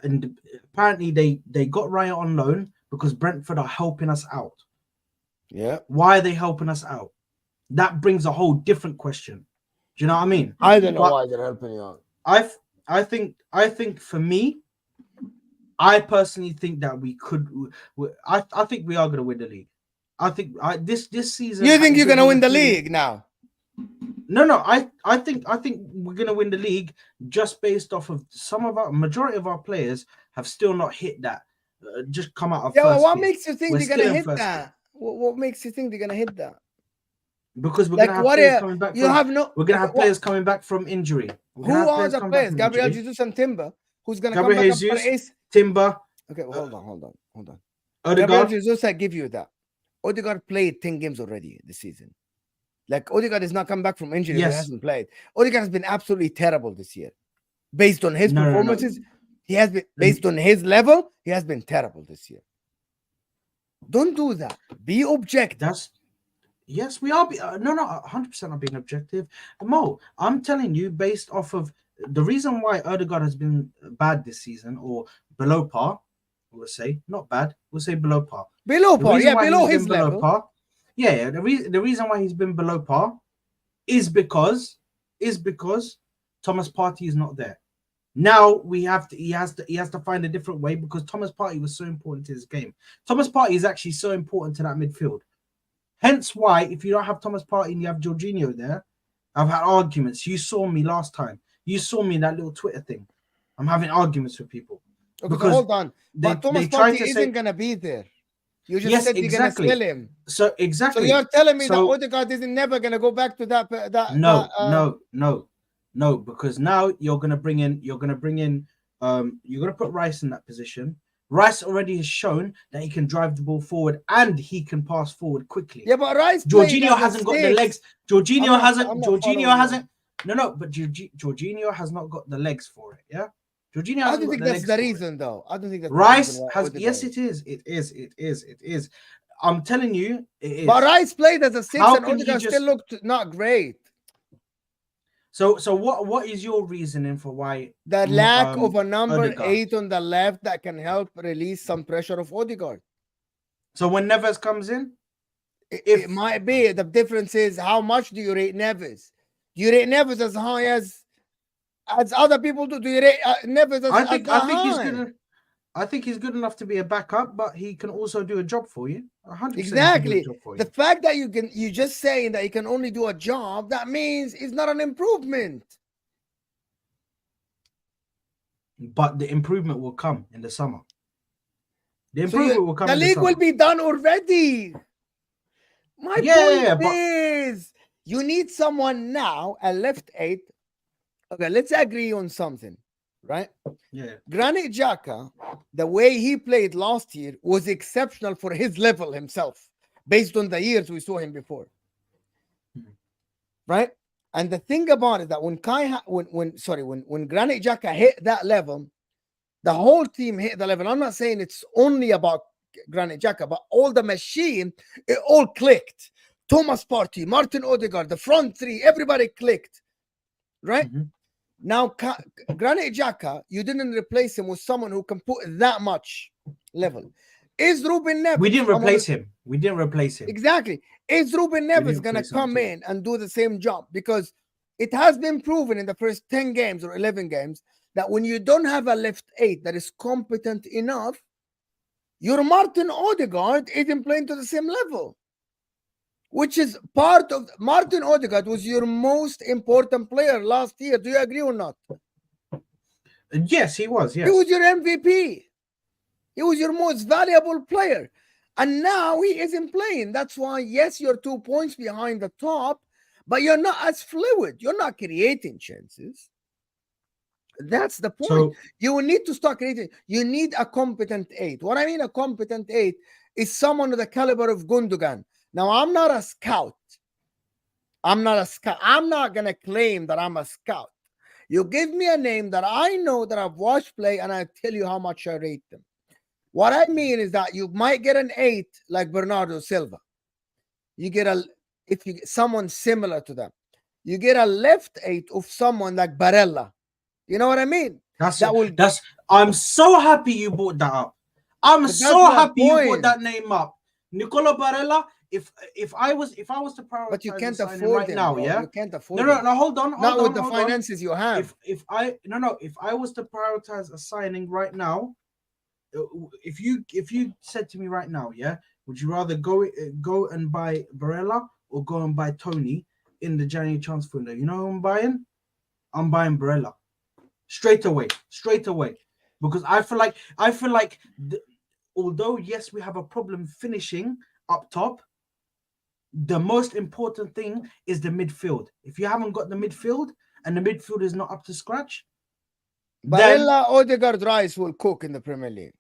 and apparently they got Raya on loan because Brentford are helping us out. Yeah. Why are they helping us out? That brings a whole different question. Do you know what I mean? I don't know why they're helping you out. I think for me, I personally think that we could. I think we are going to win the league. I think this season. You think you're going to win the league now? No. I think we're going to win the league just based off of some of our majority of our players have still not hit that. Just come out of first. Well, what tier. makes you think they're going to hit that? What makes you think they're going to hit that? Because we're going to have players coming back. We're going to have players coming back from injury. Who are the players? Gabriel Jesus and Timber. Who's going to come back Jesus, up for Ace? Timber. Okay, well, hold on. Odegaard. Gabriel Jesus, I give you that. Odegaard played 10 games already this season. Like, Odegaard is not coming back from injury. Yes. He hasn't played. Odegaard has been absolutely terrible this year. Based on his performances, he has been, based on his level, he has been terrible this year. Don't do that. Be objective. Yes, we are. No, 100% are being objective. Mo, I'm telling you, based off of the reason why Odegaard has been bad this season or below par, we'll say, not bad, we'll say below par. Below par, yeah, below his level. Par, yeah, the reason why he's been below par is because Thomas Partey is not there. Now he has to find a different way because Thomas Partey was so important to his game. Thomas Partey is actually so important to that midfield. Hence why, if you don't have Thomas Partey and you have Jorginho there, I've had arguments. You saw me last time. You saw me in that little Twitter thing. I'm having arguments with people. Okay, because hold on. But Thomas Partey isn't going to be there. You just said you're going to sell him. So, exactly. So you're telling me that Odegaard is never going to go back to that? No, because now you're going to put Rice in that position. Rice already has shown that he can drive the ball forward and he can pass forward quickly. Yeah, but Rice, Jorginho hasn't got the legs. Jorginho hasn't. But Jorginho has not got the legs for it. Yeah, Jorginho. I don't think that's the reason, though. I don't think that Rice has. Yes, it is. It is. I'm telling you, it is. But Rice played as a 6, and Odegaard still looked not great. So what is your reasoning for why the lack of a number Odegaard 8 on the left that can help release some pressure of Odegaard? So when Neves comes in, it might be. The difference is how much do you rate Neves? Do you rate Neves as high as other people do? Do you rate Neves as high? I think he's good enough to be a backup, but he can also do a job for you. 100% exactly. The fact that you just saying that he can only do a job, that means it's not an improvement. But the improvement will come in the summer. The improvement will come. The league will be done already. My point is, you need someone now, a left 8. Okay, let's agree on something. Right? Yeah. Granit Xhaka, the way he played last year was exceptional for his level himself, based on the years we saw him before. Right? And the thing about it that when Granit Xhaka hit that level, the whole team hit the level. I'm not saying it's only about Granit Xhaka, but all the machine, it all clicked. Thomas Partey, Martin Odegaard, the front three, everybody clicked. Right? Mm-hmm. Now, Granit Xhaka, you didn't replace him with someone who can put that much level. Is Ruben Neves? We didn't replace him. We didn't replace him. Exactly. Is Ruben Neves going to come in and do the same job? Because it has been proven in the first 10 games or 11 games that when you don't have a left 8 that is competent enough, your Martin Odegaard isn't playing to the same level. Which is part of Martin Odegaard was your most important player last year. Do you agree or not? Yes, he was. Yes, he was your MVP. He was your most valuable player, and now he isn't playing. That's why, yes, you're 2 points behind the top, but you're not as fluid. You're not creating chances. That's the point. So, you will need to start creating. You need a competent 8. What I mean, a competent 8 is someone of the caliber of Gundogan. Now, I'm not a scout. I'm not going to claim that I'm a scout. You give me a name that I know that I've watched play, and I tell you how much I rate them. What I mean is that you might get an 8 like Bernardo Silva. You get if you get someone similar to them. You get a left 8 of someone like Barella. You know what I mean? I'm so happy you brought that up. I'm so happy you brought that name up. Nicola Barella. If I was to prioritize, but you can't afford him now, yeah. You can't afford. No, hold on. Not with the finances you have. If I was to prioritize a signing right now, if you said to me right now, yeah, would you rather go and buy Barella or go and buy Tony in the January transfer window? You know who I'm buying? I'm buying Barella straight away, because I feel like although yes, we have a problem finishing up top, the most important thing is the midfield. If you haven't got the midfield and the midfield is not up to scratch, Barella, Odegaard, Rice will cook in the Premier League.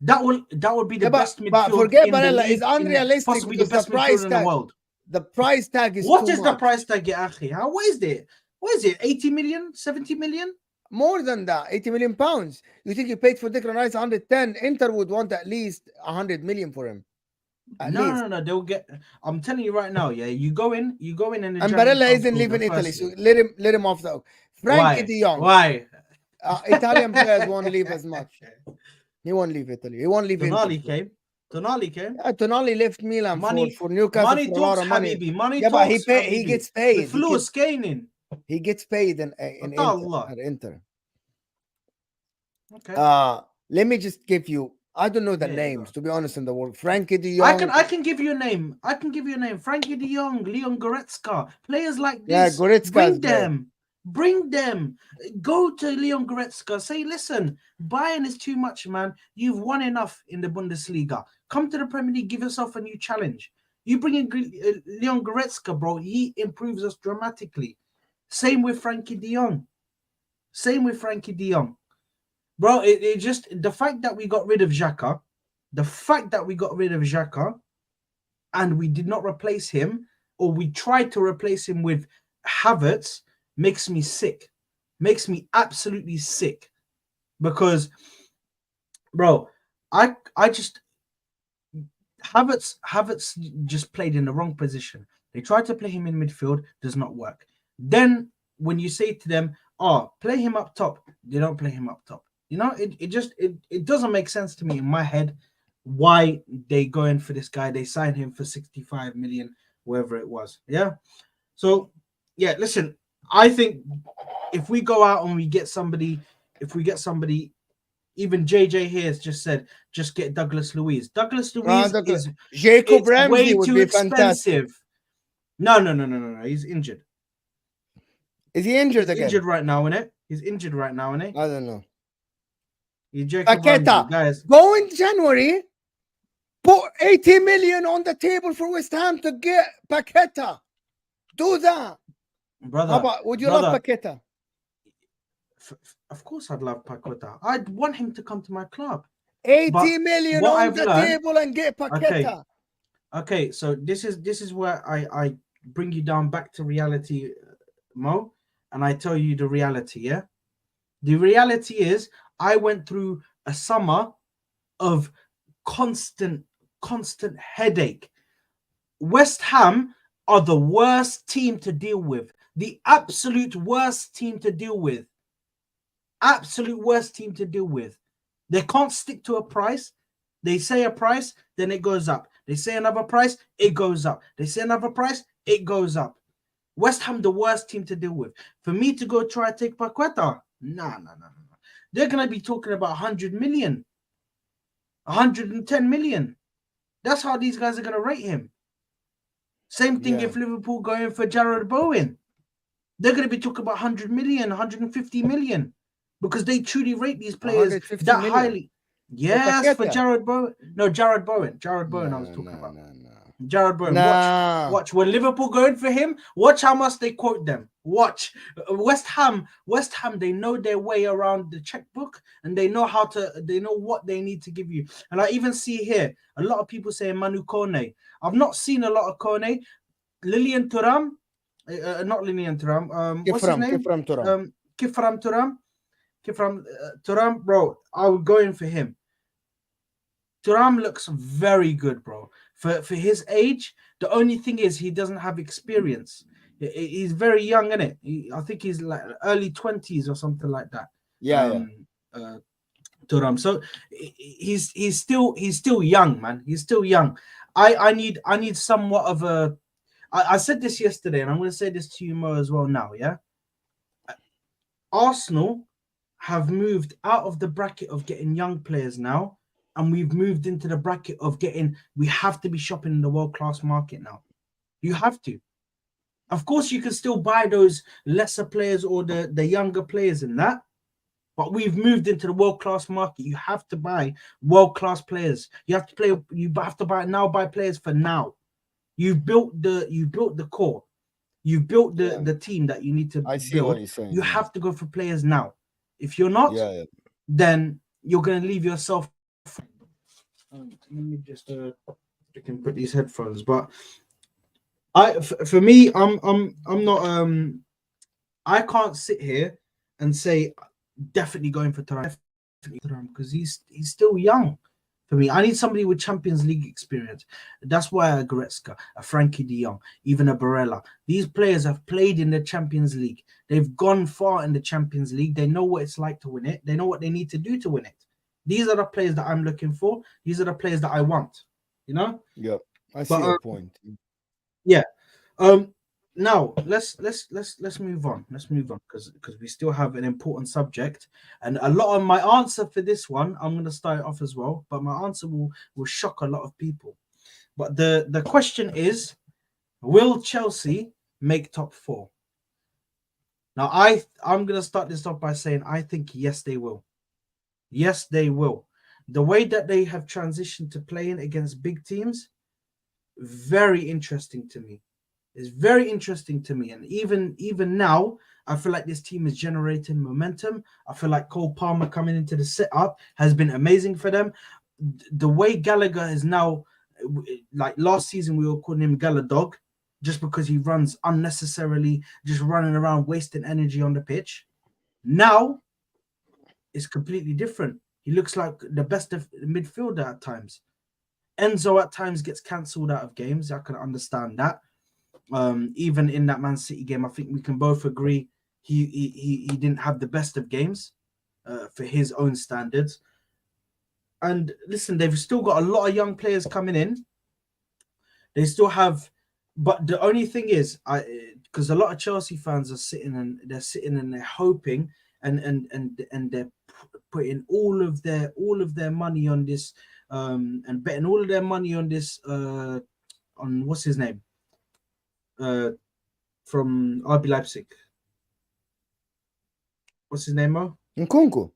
That would be the best midfield. But forget Barella, is unrealistic, possibly the best midfield in the world. The price tag is what is much. The price tag, Akhi? What is it? 80 million, 70 million? More than that, 80 million pounds. You think you paid for Declan Rice 110? Inter would want at least 100 million for him. No, they'll get. I'm telling you right now, yeah. You go in, and Barella isn't leaving Italy, so let him off the hook. Frankie De Jong. Why? Italian players won't leave as much. He won't leave Italy. He won't leave Tonali Italy. came. Tonali left Milan for Newcastle money for talks, a lot of money. Habibi. Money yeah, talks, but he gets paid. He gets paid in Inter. Okay. Let me just give you. I don't know the names, to be honest, in the world. Frankie De Jong. I can give you a name. Frankie De Jong, Leon Goretzka, players like this. Yeah, Goretzka. Bring them. Go to Leon Goretzka. Say, listen, Bayern is too much, man. You've won enough in the Bundesliga. Come to the Premier League. Give yourself a new challenge. You bring in Leon Goretzka, bro. He improves us dramatically. Same with Frankie De Jong. Bro, it just, the fact that we got rid of Xhaka, and we did not replace him, or we tried to replace him with Havertz, makes me sick. Makes me absolutely sick. Because, bro, I just, Havertz just played in the wrong position. They tried to play him in midfield, does not work. Then when you say to them, play him up top, they don't play him up top. You know, it doesn't make sense to me in my head why they go in for this guy. They signed him for 65 million, wherever it was. Yeah. So, yeah, listen, I think if we go out and we get somebody, even JJ here has just said, just get Douglas Luiz. Douglas Luiz is Jacob Ramsey way would too be expensive. Fantastic. No. He's injured. Is he injured again? Injured right now, innit? He's injured right now, innit? I don't know. Paqueta, guys. Go in January, put 80 million on the table for West Ham to get Paqueta. Do that. Brother. Would you love Paqueta? Of course I'd love Paqueta. I'd want him to come to my club. 80 million on the table and get Paqueta. Okay, so this is where I bring you down back to reality, Mo, and I tell you the reality, yeah? The reality is I went through a summer of constant headache. West Ham are the worst team to deal with. The absolute worst team to deal with. They can't stick to a price. They say a price, then it goes up. They say another price, it goes up. They say another price, it goes up. West Ham, the worst team to deal with. For me to go try to take Paqueta, no. They're going to be talking about 100 million, 110 million. That's how these guys are going to rate him. Same thing if Liverpool go in for Jared Bowen. They're going to be talking about 100 million, 150 million, because they truly rate these players that highly. Yes, for Jared Bowen. No, Jared Bowen. I was talking about. Jared Bowen. Watch. When Liverpool going for him, watch how much they quote them. Watch. West Ham, they know their way around the checkbook, and they know what they need to give you. And I even see here a lot of people saying Manu Kone. I've not seen a lot of Kone. Lilian Thuram, not Lilian Thuram. What's his name? Kifram Turam, bro, I would go in for him. Turam looks very good, bro. For his age, the only thing is he doesn't have experience. He's very young, isn't it? I think he's like early 20s or something like that. Yeah. Turam. So he's still young, man. He's still young. I need somewhat of a. I said this yesterday, and I'm going to say this to you, Mo, as well now. Yeah, Arsenal have moved out of the bracket of getting young players now, and we've moved into the bracket of getting. We have to be shopping in the world-class market now. You have to. Of course, you can still buy those lesser players or the younger players in that. But we've moved into the world-class market. You have to buy world-class players. You have to play. You have to buy players for now. You've built the core. You've built the team that you need to I see build. what you're saying. You have to go for players now. If you're not, then you're going to leave yourself. Let me just can put these headphones. But for me, I'm not I can't sit here and say definitely going for Thuram because he's still young. For me, I need somebody with Champions League experience. That's why a Goretzka, a Frankie de Jong, even a Barella. These players have played in the Champions League. They've gone far in the Champions League. They know what it's like to win it. They know what they need to do to win it. These are the players that I'm looking for. These are the players that I want. You know? Yeah, I see your point. Yeah. Now let's move on. Let's move on because we still have an important subject, and a lot of my answer for this one, I'm going to start it off as well. But my answer will shock a lot of people. But the question is, will Chelsea make top 4? Now I'm going to start this off by saying I think yes they will. Yes they will. The way that they have transitioned to playing against big teams, very interesting to me. It's very interesting to me. And even now, I feel like this team is generating momentum. I feel like Cole Palmer coming into the setup has been amazing for them. The way Gallagher is now, like last season, we were calling him Galladog just because he runs unnecessarily, just running around, wasting energy on the pitch. Now, it's completely different. He looks like the best midfielder at times. Enzo at times gets cancelled out of games. I can understand that. Even in that Man City game, I think we can both agree he didn't have the best of games for his own standards. And listen, they've still got a lot of young players coming in. They still have, but the only thing is, because a lot of Chelsea fans are sitting and they're hoping and they're putting all of their money on this and betting all of their money on this on what's his name from RB Leipzig. What's his name, Mo? Nkunku.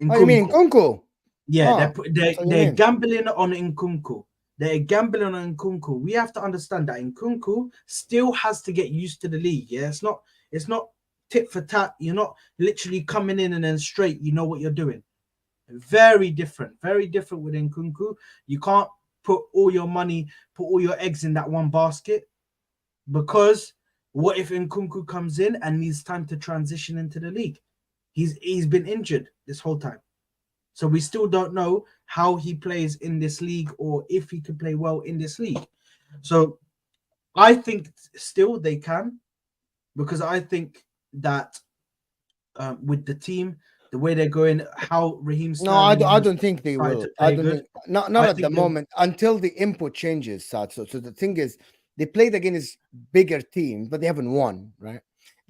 Oh, you mean Nkunku? Yeah, they're gambling on Nkunku. They're gambling on Nkunku. We have to understand that Nkunku still has to get used to the league. Yeah, it's not tit for tat. You're not literally coming in and then straight. You know what you're doing. Very different with Nkunku. You can't put all your eggs in that one basket, because what if Nkunku comes in and needs time to transition into the league? He's been injured this whole time. So we still don't know how he plays in this league or if he can play well in this league. So I think still they can, because I think that with the team, the way they're going, how Raheem Sterling... No, I don't think they will. I don't think, not at the moment, until the input changes, Sad. So the thing is, they played against bigger teams, but they haven't won, right?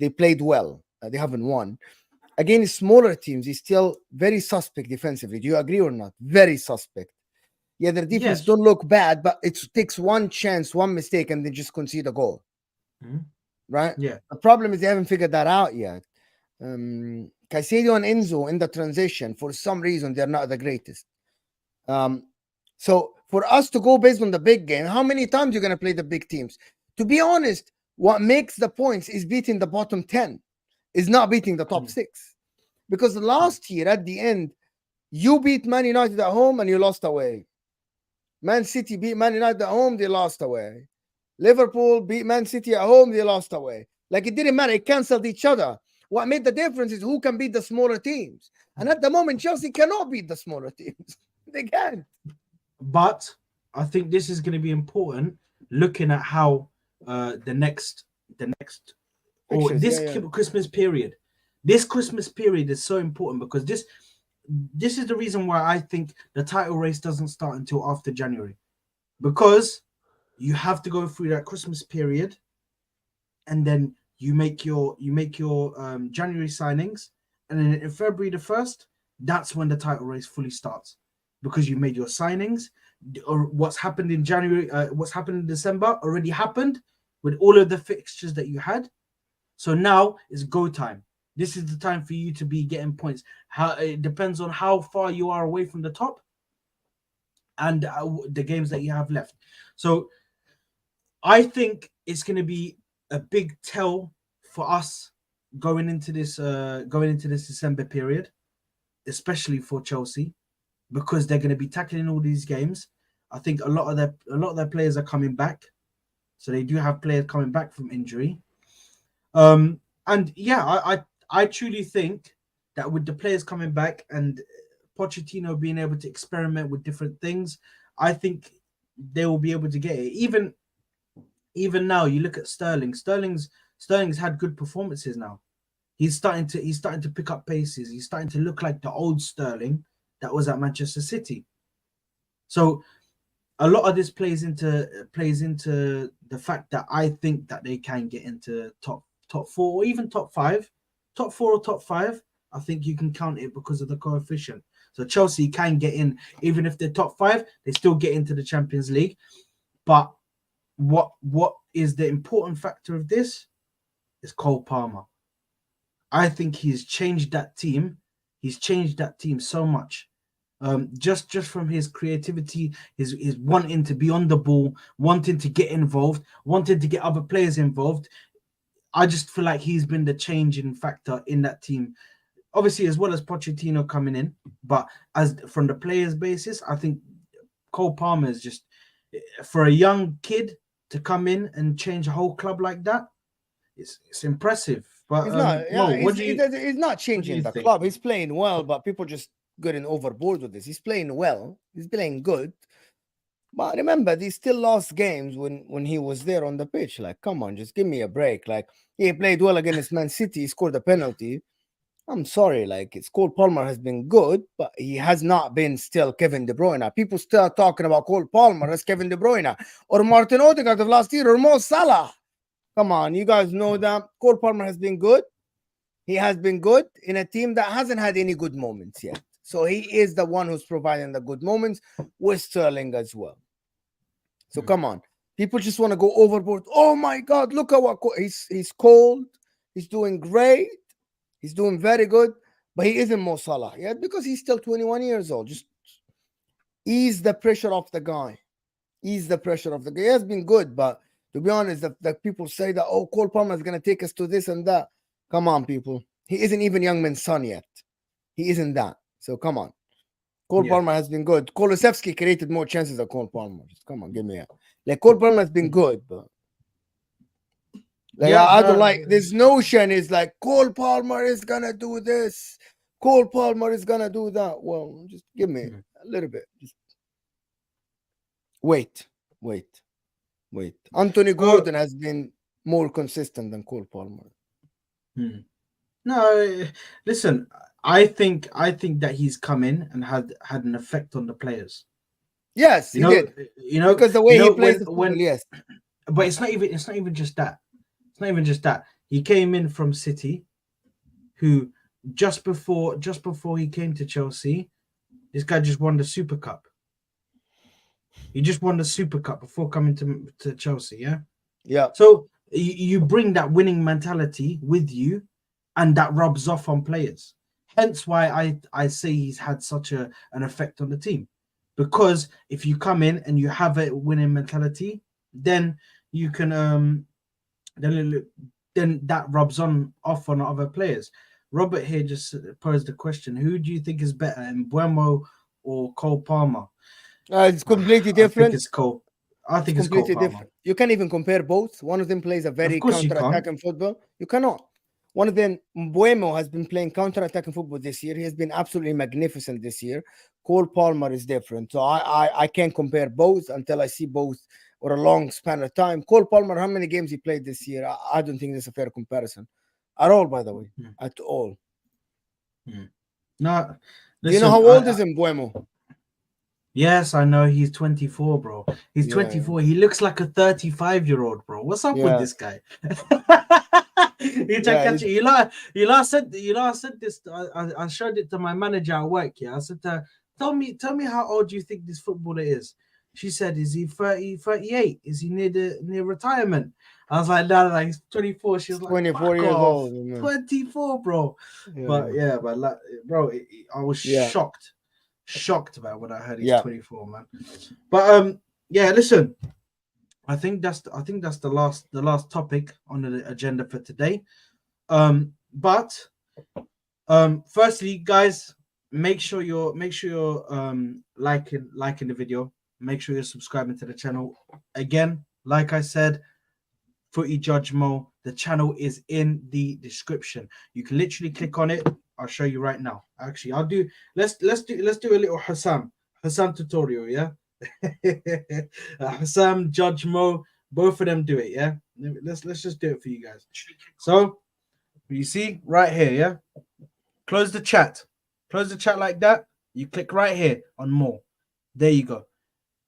They played well. They haven't won. Against smaller teams, he's still very suspect defensively. Do you agree or not? Very suspect. Yeah, their defense don't look bad, but it takes one chance, one mistake, and they just concede a goal. Mm-hmm. Right? Yeah. The problem is they haven't figured that out yet. Caicedo and Enzo in the transition, for some reason, they're not the greatest. So for us to go based on the big game, how many times you're going to play the big teams? To be honest, what makes the points is beating the bottom 10, is not beating the top 6. Because last year, at the end, you beat Man United at home and you lost away. Man City beat Man United at home, they lost away. Liverpool beat Man City at home, they lost away. Like, it didn't matter. It canceled each other. What made the difference is who can beat the smaller teams. And at the moment, Chelsea cannot beat the smaller teams. They can't. But I think this is going to be important looking at how the next or Fixtures, this yeah. Christmas period. This Christmas period is so important because this is the reason why I think the title race doesn't start until after January, because you have to go through that Christmas period, and then you make your January signings, and then in February the 1st, that's when the title race fully starts, because you made your signings. Or what's happened in January, what's happened in December already happened with all of the fixtures that you had. So now it's go time. This is the time for you to be getting points. How it depends on how far you are away from the top and the games that you have left. So I think it's going to be a big tell for us going into this December period, especially for Chelsea, because they're going to be tackling all these games. I think a lot of their players are coming back, so they do have players coming back from injury. And yeah, I truly think that with the players coming back and Pochettino being able to experiment with different things, I think they will be able to get it. Even now, you look at Sterling. Sterling's had good performances now. He's starting to pick up paces. He's starting to look like the old Sterling that was at Manchester City. So a lot of this plays into the fact that I think that they can get into top 4 or even top 5, top 4 or top 5. I think you can count it because of the coefficient. So Chelsea can get in, even if they're top 5, they still get into the Champions League. But what is the important factor of this is Cole Palmer. I think he's changed that team. He's changed that team so much. Just from his creativity, his wanting to be on the ball, wanting to get involved, wanting to get other players involved. I just feel like he's been the changing factor in that team. Obviously, as well as Pochettino coming in, but as from the players' basis, I think Cole Palmer is just, for a young kid to come in and change a whole club like that, it's impressive. But he's not changing the club. He's playing well, but people just getting overboard with this. He's playing well. He's playing good. But remember, they still lost games when he was there on the pitch. Like, come on, just give me a break. Like, he played well against Man City. He scored a penalty. I'm sorry, like, Cole Palmer has been good, but he has not been still Kevin De Bruyne. People still talking about Cole Palmer as Kevin De Bruyne or Martin Odegaard of last year or Mo Salah. Come on, you guys know that Cole Palmer has been good. He has been good in a team that hasn't had any good moments yet. So he is the one who's providing the good moments with Sterling as well. So come on. People just want to go overboard. Oh my God, look at what he's cold. He's doing great. He's doing very good. But he isn't Mo Salah yet because he's still 21 years old. Just ease the pressure off the guy. Ease the pressure off the guy. He has been good, but to be honest, the people say that, oh, Cole Palmer is going to take us to this and that. Come on, people. He isn't even Youngman's son yet. He isn't that. So come on. Cole Palmer has been good. Kulusevski created more chances than Cole Palmer. Just come on, give me a. Like, Cole Palmer has been good, but like, I don't like this notion is like Cole Palmer is gonna do this. Cole Palmer is gonna do that. Well, just give me a little bit. Just wait. Anthony Gordon has been more consistent than Cole Palmer. No, listen. I think that he's come in and had an effect on the players. Yes, he did. Because the way he plays the football, yes. But it's not even just that. It's not even just that. He came in from City, who just before he came to Chelsea, this guy just won the Super Cup. He just won the Super Cup before coming to Chelsea, yeah? Yeah. So you bring that winning mentality with you, and that rubs off on players. Hence why I say he's had such an effect on the team. Because if you come in and you have a winning mentality, then you can then that rubs off on other players. Robert here just posed the question: who do you think is better, Mbeumo or Cole Palmer? It's completely different. I think it's Cole. I think it's completely Cole Palmer. different. You can't even compare both. One of them plays a very counter-attacking football. You cannot. One of them, Mbuemo, has been playing counter-attacking football this year. He has been absolutely magnificent this year. Cole Palmer is different. So I can't compare both until I see both or a long span of time. Cole Palmer, how many games he played this year? I don't think there's a fair comparison at all, by the way. At all. No. Do you know how old is Mbuemo? Yes, I know. He's 24, bro. He's 24. He looks like a 35-year-old, bro. What's up with this guy? You last said this. I showed it to my manager at work. Yeah, I said to her, tell me how old you think this footballer is. She said, is he 30, 38? Is he near retirement? I was like, no, he's 24. She was like, 24 years old. 24, bro. Yeah. But like, bro, I was shocked about when I heard he's 24, man. But listen, I think that's the last topic on the agenda for today. But firstly, guys, make sure you're liking the video. Make sure you're subscribing to the channel. Again, like I said, Footy Judge Mo, the channel is in the description. You can literally click on it. I'll show you right now. Actually, let's do a little Hassam tutorial, yeah. Hassam, Judge Mo, both of them do it, yeah. Let's just do it for you guys. So you see right here, yeah. Close the chat like that. You click right here on more. There you go.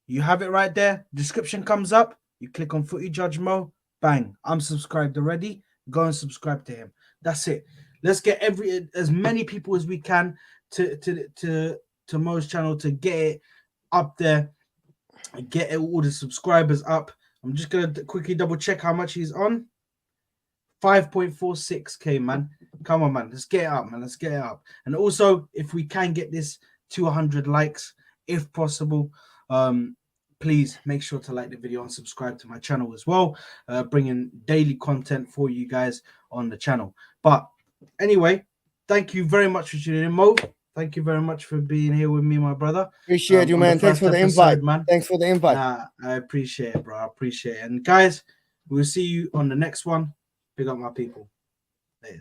You have it right there. Description comes up. You click on Footy Judge Mo. Bang. I'm subscribed already. Go and subscribe to him. That's it. Let's get as many people as we can to Mo's channel to get it up there, get all the subscribers up. I'm just gonna quickly double check how much he's on. 5.46k, man. Come on, man. Let's get it up, man. Let's get it up. And also, if we can get this to 100 likes, if possible, please make sure to like the video and subscribe to my channel as well. Bringing daily content for you guys on the channel. But anyway, thank you very much for tuning in, Mo. Thank you very much for being here with me, my brother. Appreciate you, man. Thanks for the invite, man. Thanks for the invite. I appreciate it, bro. I appreciate it. And guys, we'll see you on the next one. Big up my people.